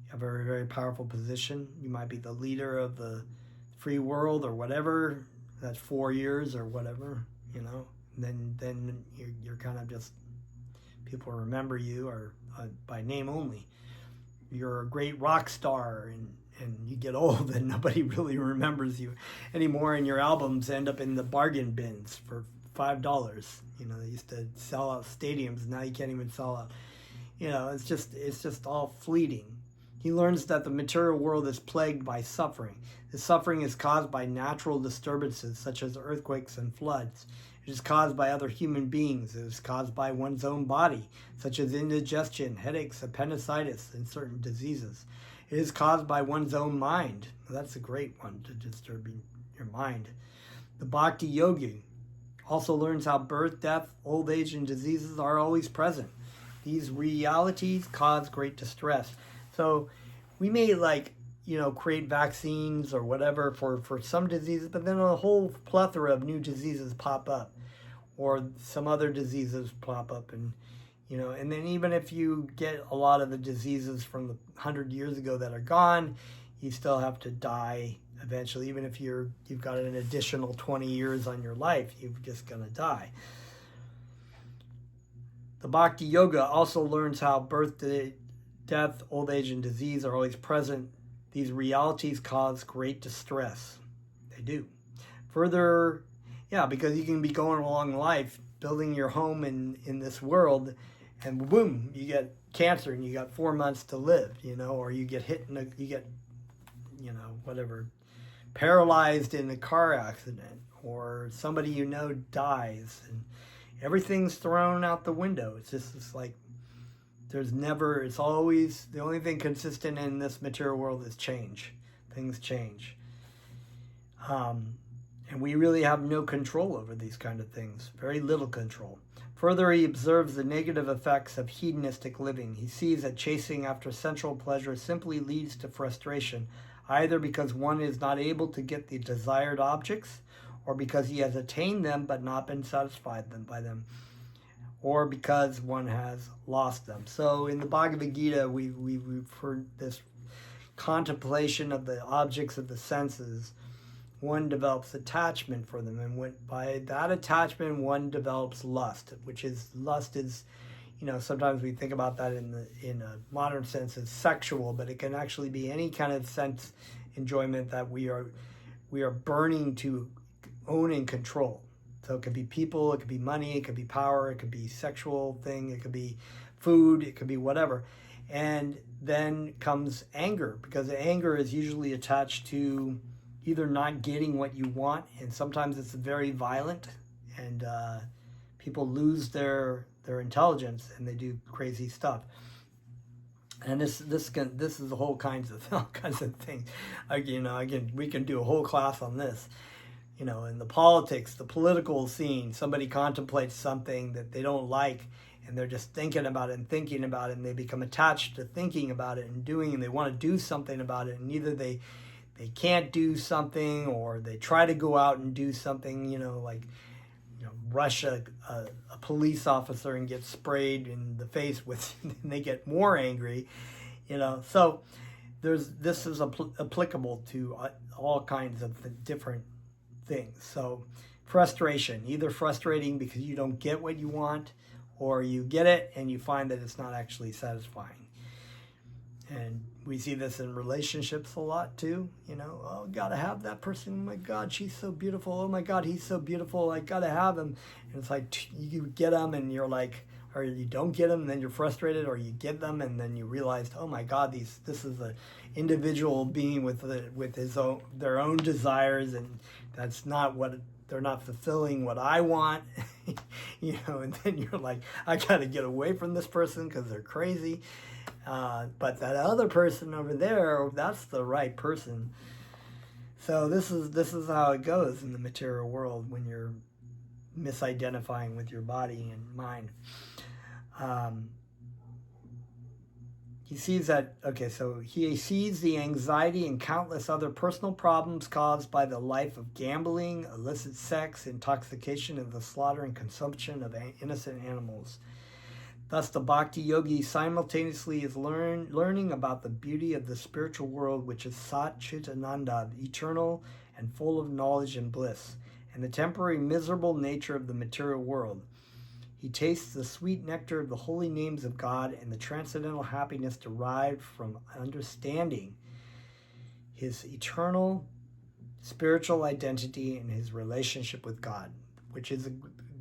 You have a very, very powerful position. You might be the leader of the free world or whatever. That's 4 years or whatever, Then you're kind of just, people remember you or by name only. You're a great rock star, and you get old and nobody really remembers you anymore, and your albums end up in the bargain bins for $5. They used to sell out stadiums. Now you can't even sell out. It's just all fleeting. He learns that the material world is plagued by suffering. The suffering is caused by natural disturbances such as earthquakes and floods. It is caused by other human beings. It is caused by one's own body, such as indigestion, headaches, appendicitis, and certain diseases. It is caused by one's own mind. Well, that's a great one, to disturb your mind. The Bhakti Yogi also learns how birth, death, old age, and diseases are always present. These realities cause great distress. So we may create vaccines or whatever for some diseases, but then a whole plethora of new diseases pop up, or some other diseases pop up, and and then even if you get a lot of the diseases from the 100 years ago that are gone, you still have to die eventually. Even if you've got an additional 20 years on your life, you're just gonna die. The Bhakti Yoga also learns how birth, death, old age, and disease are always present. These realities cause great distress. They do. Further, because you can be going along life, building your home in this world, and boom, you get cancer and you got 4 months to live, or you get hit whatever, paralyzed in a car accident, or somebody dies, and everything's thrown out the window. It's like it's always, the only thing consistent in this material world is change. Things change. And we really have no control over these kind of things, very little control. Further, he observes the negative effects of hedonistic living. He sees that chasing after sensual pleasure simply leads to frustration, either because one is not able to get the desired objects, or because he has attained them but not been satisfied by them, or because one has lost them. So in the Bhagavad Gita, we've heard this contemplation of the objects of the senses. One develops attachment for them, and by that attachment, one develops lust, lust is, sometimes we think about that in a modern sense as sexual, but it can actually be any kind of sense enjoyment that we are burning to own and control. So it could be people, it could be money, it could be power, it could be sexual thing, it could be food, it could be whatever. And then comes anger, because anger is usually attached to either not getting what you want, and sometimes it's very violent, and people lose their intelligence and they do crazy stuff. And this is all kinds of things. Again, we can do a whole class on this. In the politics, the political scene, somebody contemplates something that they don't like, and they're just thinking about it, and they become attached to thinking about it and doing, and they want to do something about it, and either they can't do something, or they try to go out and do something, rush a police officer and get sprayed in the face with, and they get more angry, So this is applicable to all kinds of different things. So frustration, either frustrating because you don't get what you want, or you get it and you find that it's not actually satisfying. And we see this in relationships a lot too. Oh, gotta have that person. Oh my God, she's so beautiful. Oh my God, he's so beautiful. I gotta have him. And it's like you get them and you're like, or you don't get them, and then you're frustrated, or you get them and then you realize, oh my God, this is an individual being with their own desires, and that's not what they're not fulfilling what I want, And then you're like, I gotta get away from this person because they're crazy. But that other person over there, that's the right person. So this is how it goes in the material world when you're misidentifying with your body and mind. He sees that, so he sees the anxiety and countless other personal problems caused by the life of gambling, illicit sex, intoxication, and the slaughter and consumption of innocent animals. Thus, the Bhakti Yogi simultaneously is learning about the beauty of the spiritual world, which is Sat Chit Ananda, eternal and full of knowledge and bliss, and the temporary miserable nature of the material world. He tastes the sweet nectar of the holy names of God and the transcendental happiness derived from understanding his eternal spiritual identity and his relationship with God, which is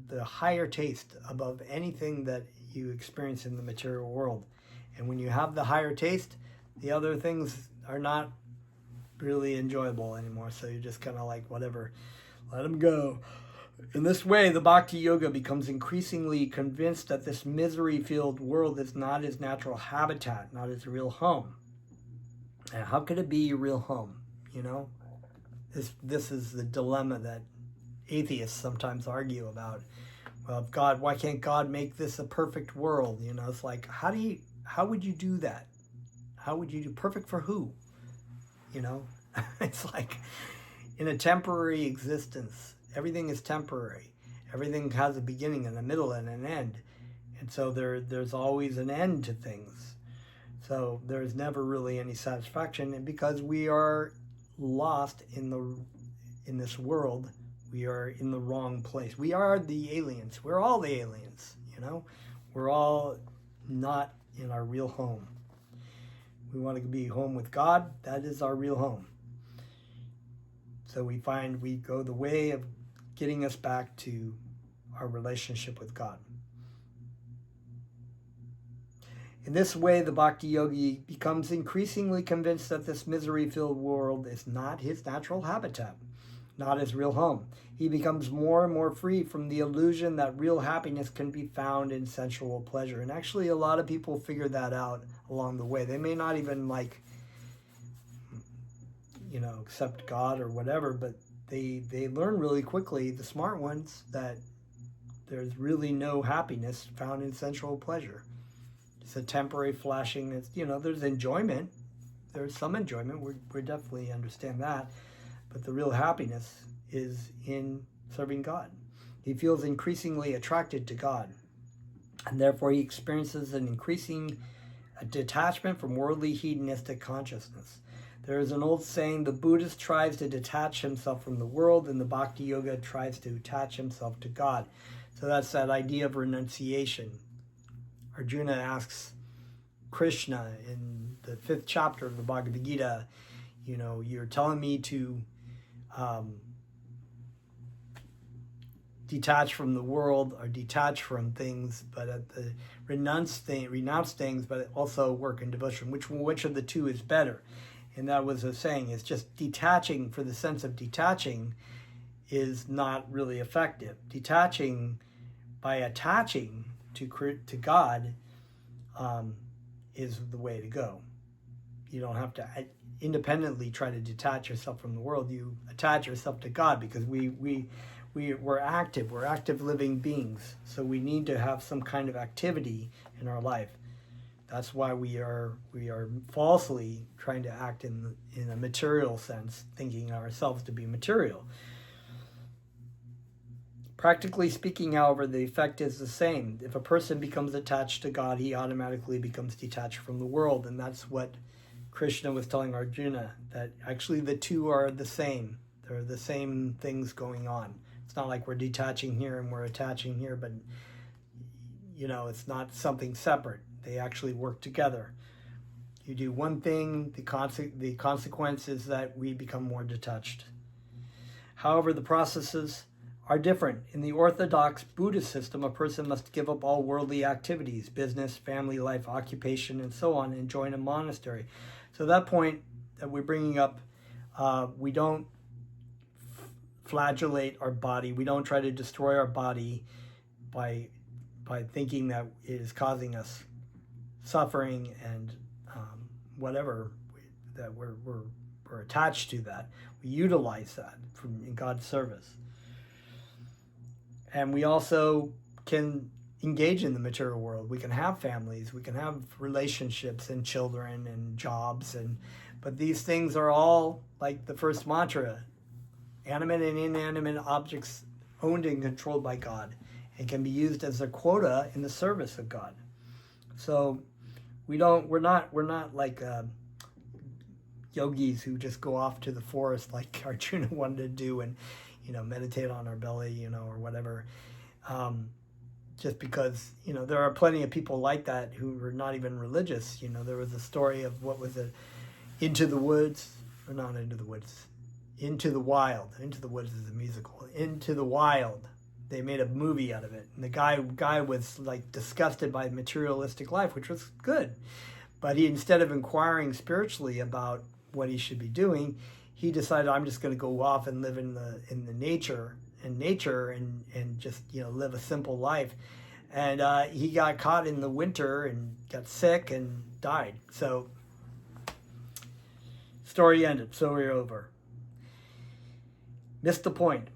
the higher taste above anything that you experience in the material world. And when you have the higher taste, the other things are not really enjoyable anymore. So you're just kind of like, whatever, let them go. In this way, the Bhakti Yoga becomes increasingly convinced that this misery-filled world is not his natural habitat, not his real home. And how could it be your real home? This is the dilemma that atheists sometimes argue about. Well, God, why can't God make this a perfect world? It's like, how would you do that? How would you do perfect for who? It's like in a temporary existence, everything is temporary. Everything has a beginning and a middle and an end. And so there's always an end to things. So there's never really any satisfaction. And because we are lost in this world, we are in the wrong place. We are the aliens. We're all the aliens, We're all not in our real home. We want to be home with God. That is our real home. So we go the way of getting us back to our relationship with God. In this way, the Bhakti Yogi becomes increasingly convinced that this misery-filled world is not his natural habitat, not his real home. He becomes more and more free from the illusion that real happiness can be found in sensual pleasure. And actually, a lot of people figure that out along the way. They may not even accept God or whatever, but they learn really quickly, the smart ones, that there's really no happiness found in sensual pleasure. It's a temporary flashing. There's enjoyment. There's some enjoyment. We definitely understand that. But the real happiness is in serving God. He feels increasingly attracted to God. And therefore he experiences an increasing detachment from worldly hedonistic consciousness. There is an old saying, the Buddhist tries to detach himself from the world, and the Bhakti Yoga tries to attach himself to God. So that's that idea of renunciation. Arjuna asks Krishna in the 5th chapter of the Bhagavad Gita, you're telling me to detach from the world or detach from things, but at the renounce things, but also work in devotion. Which of the two is better? And that was a saying, it's just detaching for the sense of detaching is not really effective. Detaching by attaching to God is the way to go. You don't have to independently try to detach yourself from the world. You attach yourself to God, because we're active living beings. So we need to have some kind of activity in our life. That's why we are falsely trying to act in a material sense, thinking ourselves to be material. Practically speaking, however, the effect is the same. If a person becomes attached to God, he automatically becomes detached from the world. And that's what Krishna was telling Arjuna, that actually the two are the same. They're the same things going on. It's not like we're detaching here and we're attaching here, but it's not something separate. They actually work together. You do one thing, the consequence is that we become more detached. However, the processes are different. In the Orthodox Buddhist system, a person must give up all worldly activities, business, family life, occupation, and so on, and join a monastery. So that point that we're bringing up, we don't flagellate our body. We don't try to destroy our body by thinking that it is causing us suffering and whatever, that we're attached to that. We utilize that in God's service. And we also can engage in the material world. We can have families, we can have relationships and children and jobs, but these things are all like the first mantra, animate and inanimate objects owned and controlled by God, and can be used as a quota in the service of God. So we're not like yogis who just go off to the forest like Arjuna wanted to do and meditate on our belly, or whatever. Just because, there are plenty of people like that who are not even religious. There was a story of, what was it, Into the Woods, or not Into the Woods, Into the Wild. Into the Woods is a musical. Into the Wild. They made a movie out of it. And the guy was like disgusted by materialistic life, which was good. But he, instead of inquiring spiritually about what he should be doing, he decided, I'm just going to go off and live in the nature and just live a simple life. And he got caught in the winter and got sick and died. So story ended. So we're over. Missed the point.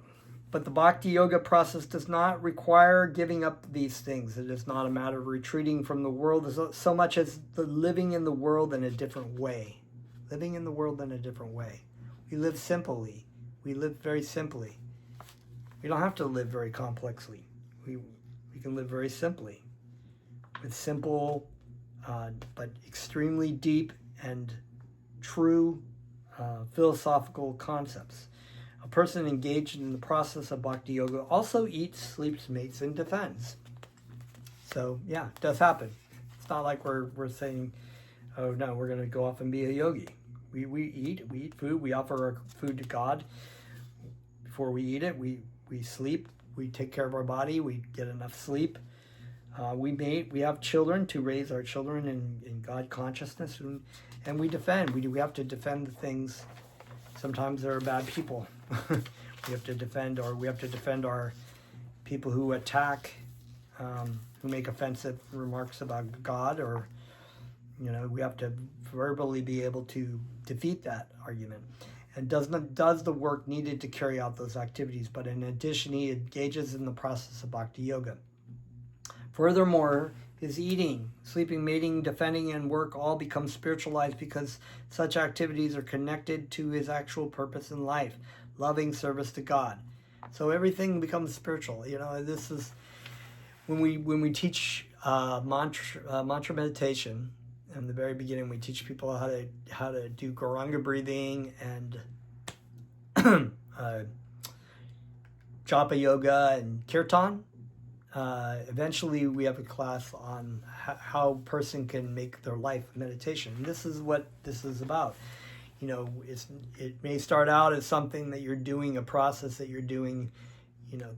But the Bhakti Yoga process does not require giving up these things. It is not a matter of retreating from the world so much as the living in the world in a different way. living in the world in a different way. We live simply. We live very simply. We don't have to live very complexly. We can live very simply with simple but extremely deep and true philosophical concepts. A person engaged in the process of bhakti yoga also eats, sleeps, mates, and defends. So yeah, it does happen. It's not like we're saying, oh no, we're going to go off and be a yogi. We eat food. We offer our food to God. Before we eat it, we sleep. We take care of our body. We get enough sleep. We have children to raise our children in God consciousness, and we defend. We have to defend the things. Sometimes there are bad people. We have to defend, or we have to defend our people who attack, who make offensive remarks about God, or we have to verbally be able to defeat that argument. And does the work needed to carry out those activities, but in addition, he engages in the process of bhakti yoga. Furthermore, his eating, sleeping, mating, defending, and work all become spiritualized because such activities are connected to his actual purpose in life, loving service to God. So everything becomes spiritual. This is when we teach mantra meditation. In the very beginning, we teach people how to do Gauranga breathing and japa yoga and kirtan. Eventually, we have a class on how a person can make their life meditation. And this is what this is about. It may start out as something that you're doing, a process that you're doing,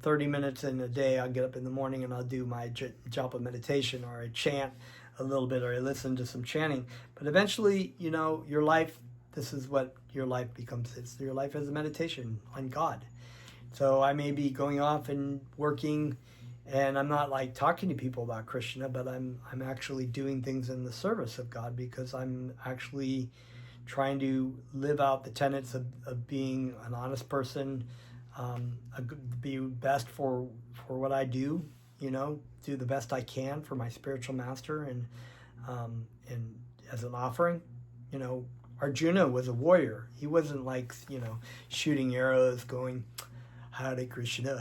30 minutes in a day. I'll get up in the morning and I'll do my japa meditation, or I chant a little bit, or I listen to some chanting. But eventually, your life, this is what your life becomes. Your life is a meditation on God. So I may be going off and working, and I'm not like talking to people about Krishna, but I'm actually doing things in the service of God, because I'm actually trying to live out the tenets of being an honest person, be best for what I do, do the best I can for my spiritual master, and as an offering. Arjuna was a warrior. He wasn't like, shooting arrows going, Hare Krishna,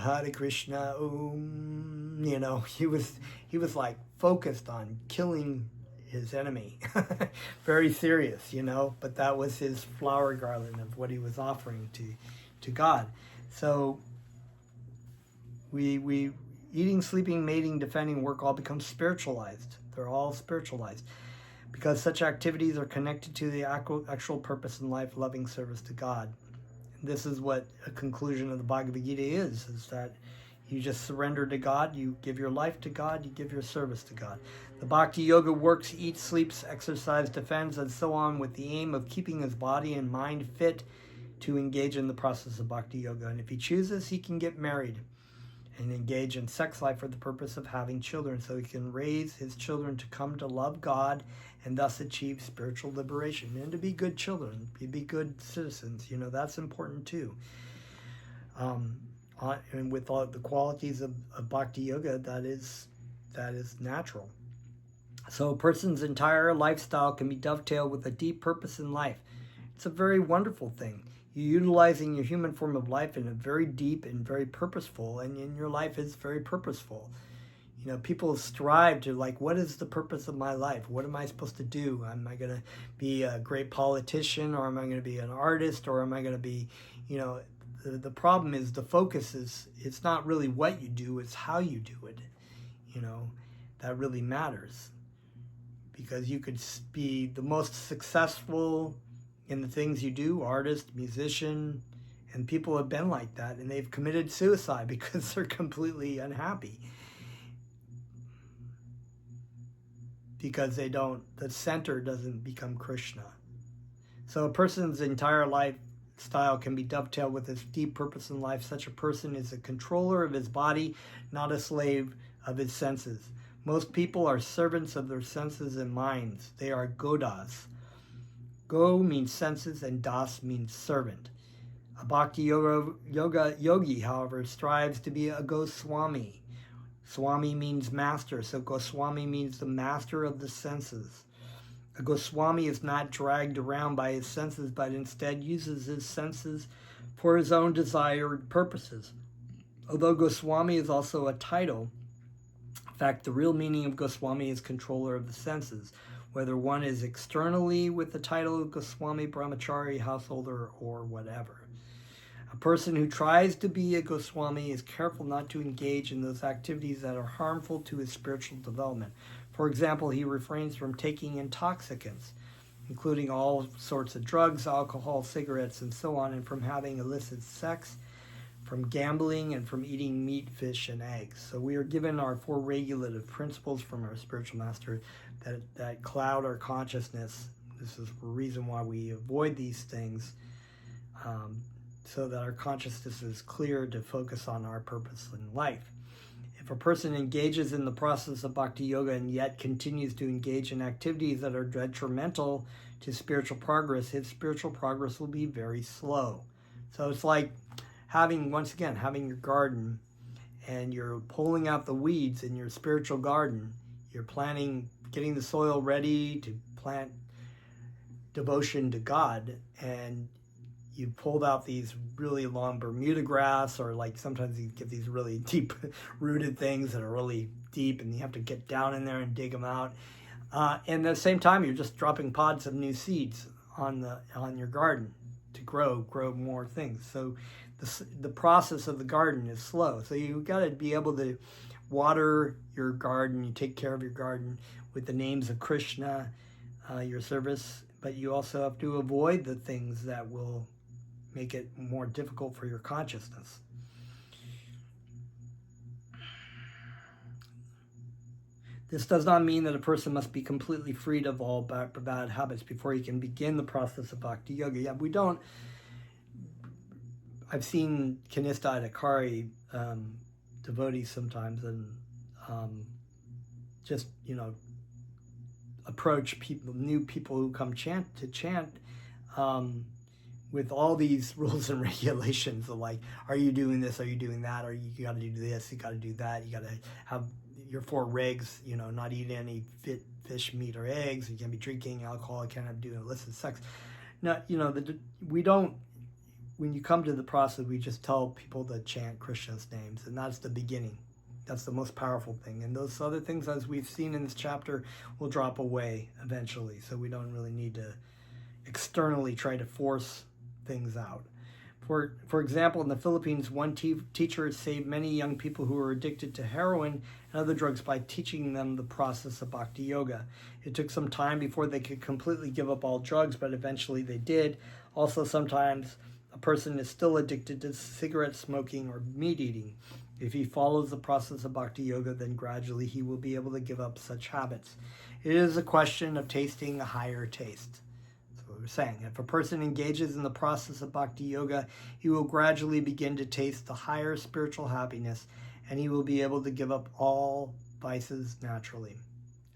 he was like focused on killing his enemy. Very serious, but that was his flower garland of what he was offering to God. So we eating, sleeping, mating, defending, work all becomes spiritualized. They're all spiritualized because such activities are connected to the actual purpose in life, loving service to God. And this is what a conclusion of the Bhagavad Gita is that you just surrender to God, you give your life to God, you give your service to God. The Bhakti Yoga works, eats, sleeps, exercises, defends, and so on with the aim of keeping his body and mind fit to engage in the process of Bhakti Yoga. And if he chooses, he can get married and engage in sex life for the purpose of having children, so he can raise his children to come to love God and thus achieve spiritual liberation, and to be good children, be good citizens. That's important too. And with all the qualities of Bhakti Yoga, that is natural. So a person's entire lifestyle can be dovetailed with a deep purpose in life. It's a very wonderful thing. You're utilizing your human form of life in a very deep and very purposeful, and your life is very purposeful. People strive to what is the purpose of my life? What am I supposed to do? Am I going to be a great politician, or am I going to be an artist, or am I going to be, the problem is the focus is, it's not really what you do, it's how you do it. That really matters, because you could be the most successful in the things you do, artist, musician, and people have been like that, and they've committed suicide because they're completely unhappy. Because the center doesn't become Krishna. So a person's entire lifestyle can be dovetailed with his deep purpose in life. Such a person is a controller of his body, not a slave of his senses. Most people are servants of their senses and minds. They are godas. Go means senses, and das means servant. A Bhakti yoga yogi, however, strives to be a Goswami. Swami means master, so Goswami means the master of the senses. A Goswami is not dragged around by his senses, but instead uses his senses for his own desired purposes. Although Goswami is also a title, in fact, the real meaning of Goswami is controller of the senses, whether one is externally with the title of Goswami, Brahmachari, householder, or whatever. A person who tries to be a Goswami is careful not to engage in those activities that are harmful to his spiritual development. For example, he refrains from taking intoxicants, including all sorts of drugs, alcohol, cigarettes, and so on, and from having illicit sex, from gambling, and from eating meat, fish, and eggs. So we are given our 4 regulative principles from our spiritual master that cloud our consciousness. This is the reason why we avoid these things, so that our consciousness is clear to focus on our purpose in life. If a person engages in the process of bhakti yoga and yet continues to engage in activities that are detrimental to spiritual progress, his spiritual progress will be very slow. So it's like having your garden, and you're pulling out the weeds in your spiritual garden. You're getting the soil ready to plant devotion to God, and you pulled out these really long Bermuda grass, or like sometimes you get these really deep rooted things that are really deep, and you have to get down in there and dig them out. And at the same time, you're just dropping pods of new seeds on your garden to grow more things. So the process of the garden is slow. So you've got to be able to water your garden. You take care of your garden with the names of Krishna, your service, but you also have to avoid the things that will make it more difficult for your consciousness. This does not mean that a person must be completely freed of all bad habits before he can begin the process of bhakti yoga. Yeah, we don't. I've seen Kanista Adhikari devotees sometimes, and just approach new people who come chant with all these rules and regulations of like, are you doing this? Are you doing that? Or you got to do this, you got to do that. You got to have your 4 regs, not eat any fish, meat, or eggs. You can't be drinking alcohol. You can't have do illicit sex. No, we don't, when you come to the process, we just tell people to chant Krishna's names, and that's the beginning. That's the most powerful thing. And those other things, as we've seen in this chapter, will drop away eventually. So we don't really need to externally try to force things out. For example, in the Philippines, one teacher saved many young people who were addicted to heroin and other drugs by teaching them the process of bhakti yoga. It took some time before they could completely give up all drugs, but eventually they did. Also, sometimes a person is still addicted to cigarette smoking or meat eating. If he follows the process of bhakti yoga, then gradually he will be able to give up such habits. It is a question of tasting a higher taste. We're saying if a person engages in the process of bhakti yoga, he will gradually begin to taste the higher spiritual happiness, and he will be able to give up all vices naturally.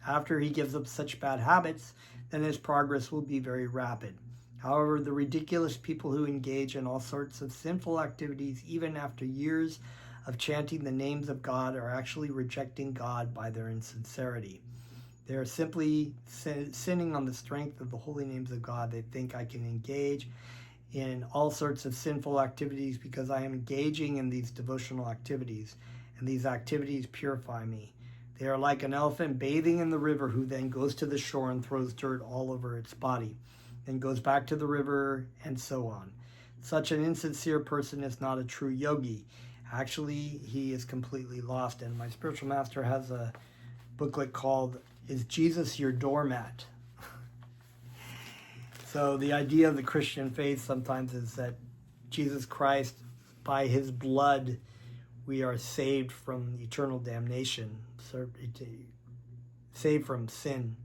After he gives up such bad habits, then his progress will be very rapid. However, the ridiculous people who engage in all sorts of sinful activities, even after years of chanting the names of God, are actually rejecting God by their insincerity. They are simply sinning on the strength of the holy names of God. They think, I can engage in all sorts of sinful activities because I am engaging in these devotional activities, and these activities purify me. They are like an elephant bathing in the river who then goes to the shore and throws dirt all over its body, then goes back to the river, and so on. Such an insincere person is not a true yogi. Actually, he is completely lost. And my spiritual master has a booklet called Is Jesus Your Doormat? So the idea of the Christian faith sometimes is that Jesus Christ, by his blood, we are saved from eternal damnation, saved from sin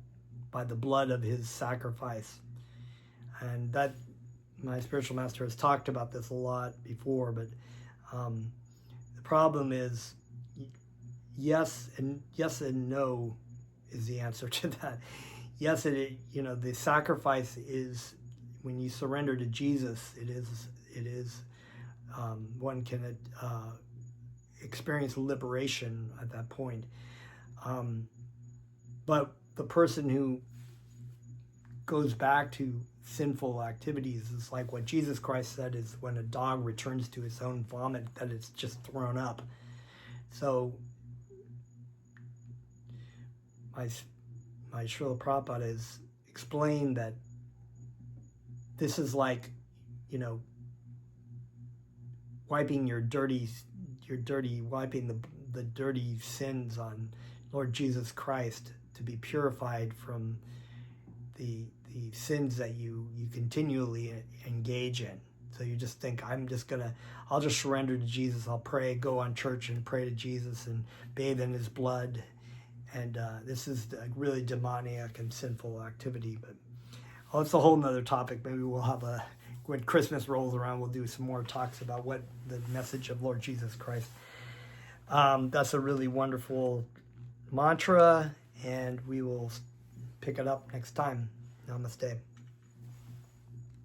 by the blood of his sacrifice. And that, my spiritual master has talked about this a lot before, but the problem is yes and no is the answer to that. Yes, the sacrifice is, when you surrender to Jesus, it is one can experience liberation at that point. But the person who goes back to sinful activities. It's like what Jesus Christ said is when a dog returns to its own vomit, that it's just thrown up. So my Srila Prabhupada has explained that this is like, wiping wiping the dirty sins on Lord Jesus Christ to be purified from the sins that you continually engage in. So you just think, I'll just surrender to Jesus. I'll pray, go on church and pray to Jesus and bathe in his blood. And this is a really demoniac and sinful activity. But it's a whole nother topic. Maybe we'll have when Christmas rolls around, we'll do some more talks about what the message of Lord Jesus Christ. That's a really wonderful mantra, and we will pick it up next time. Namaste.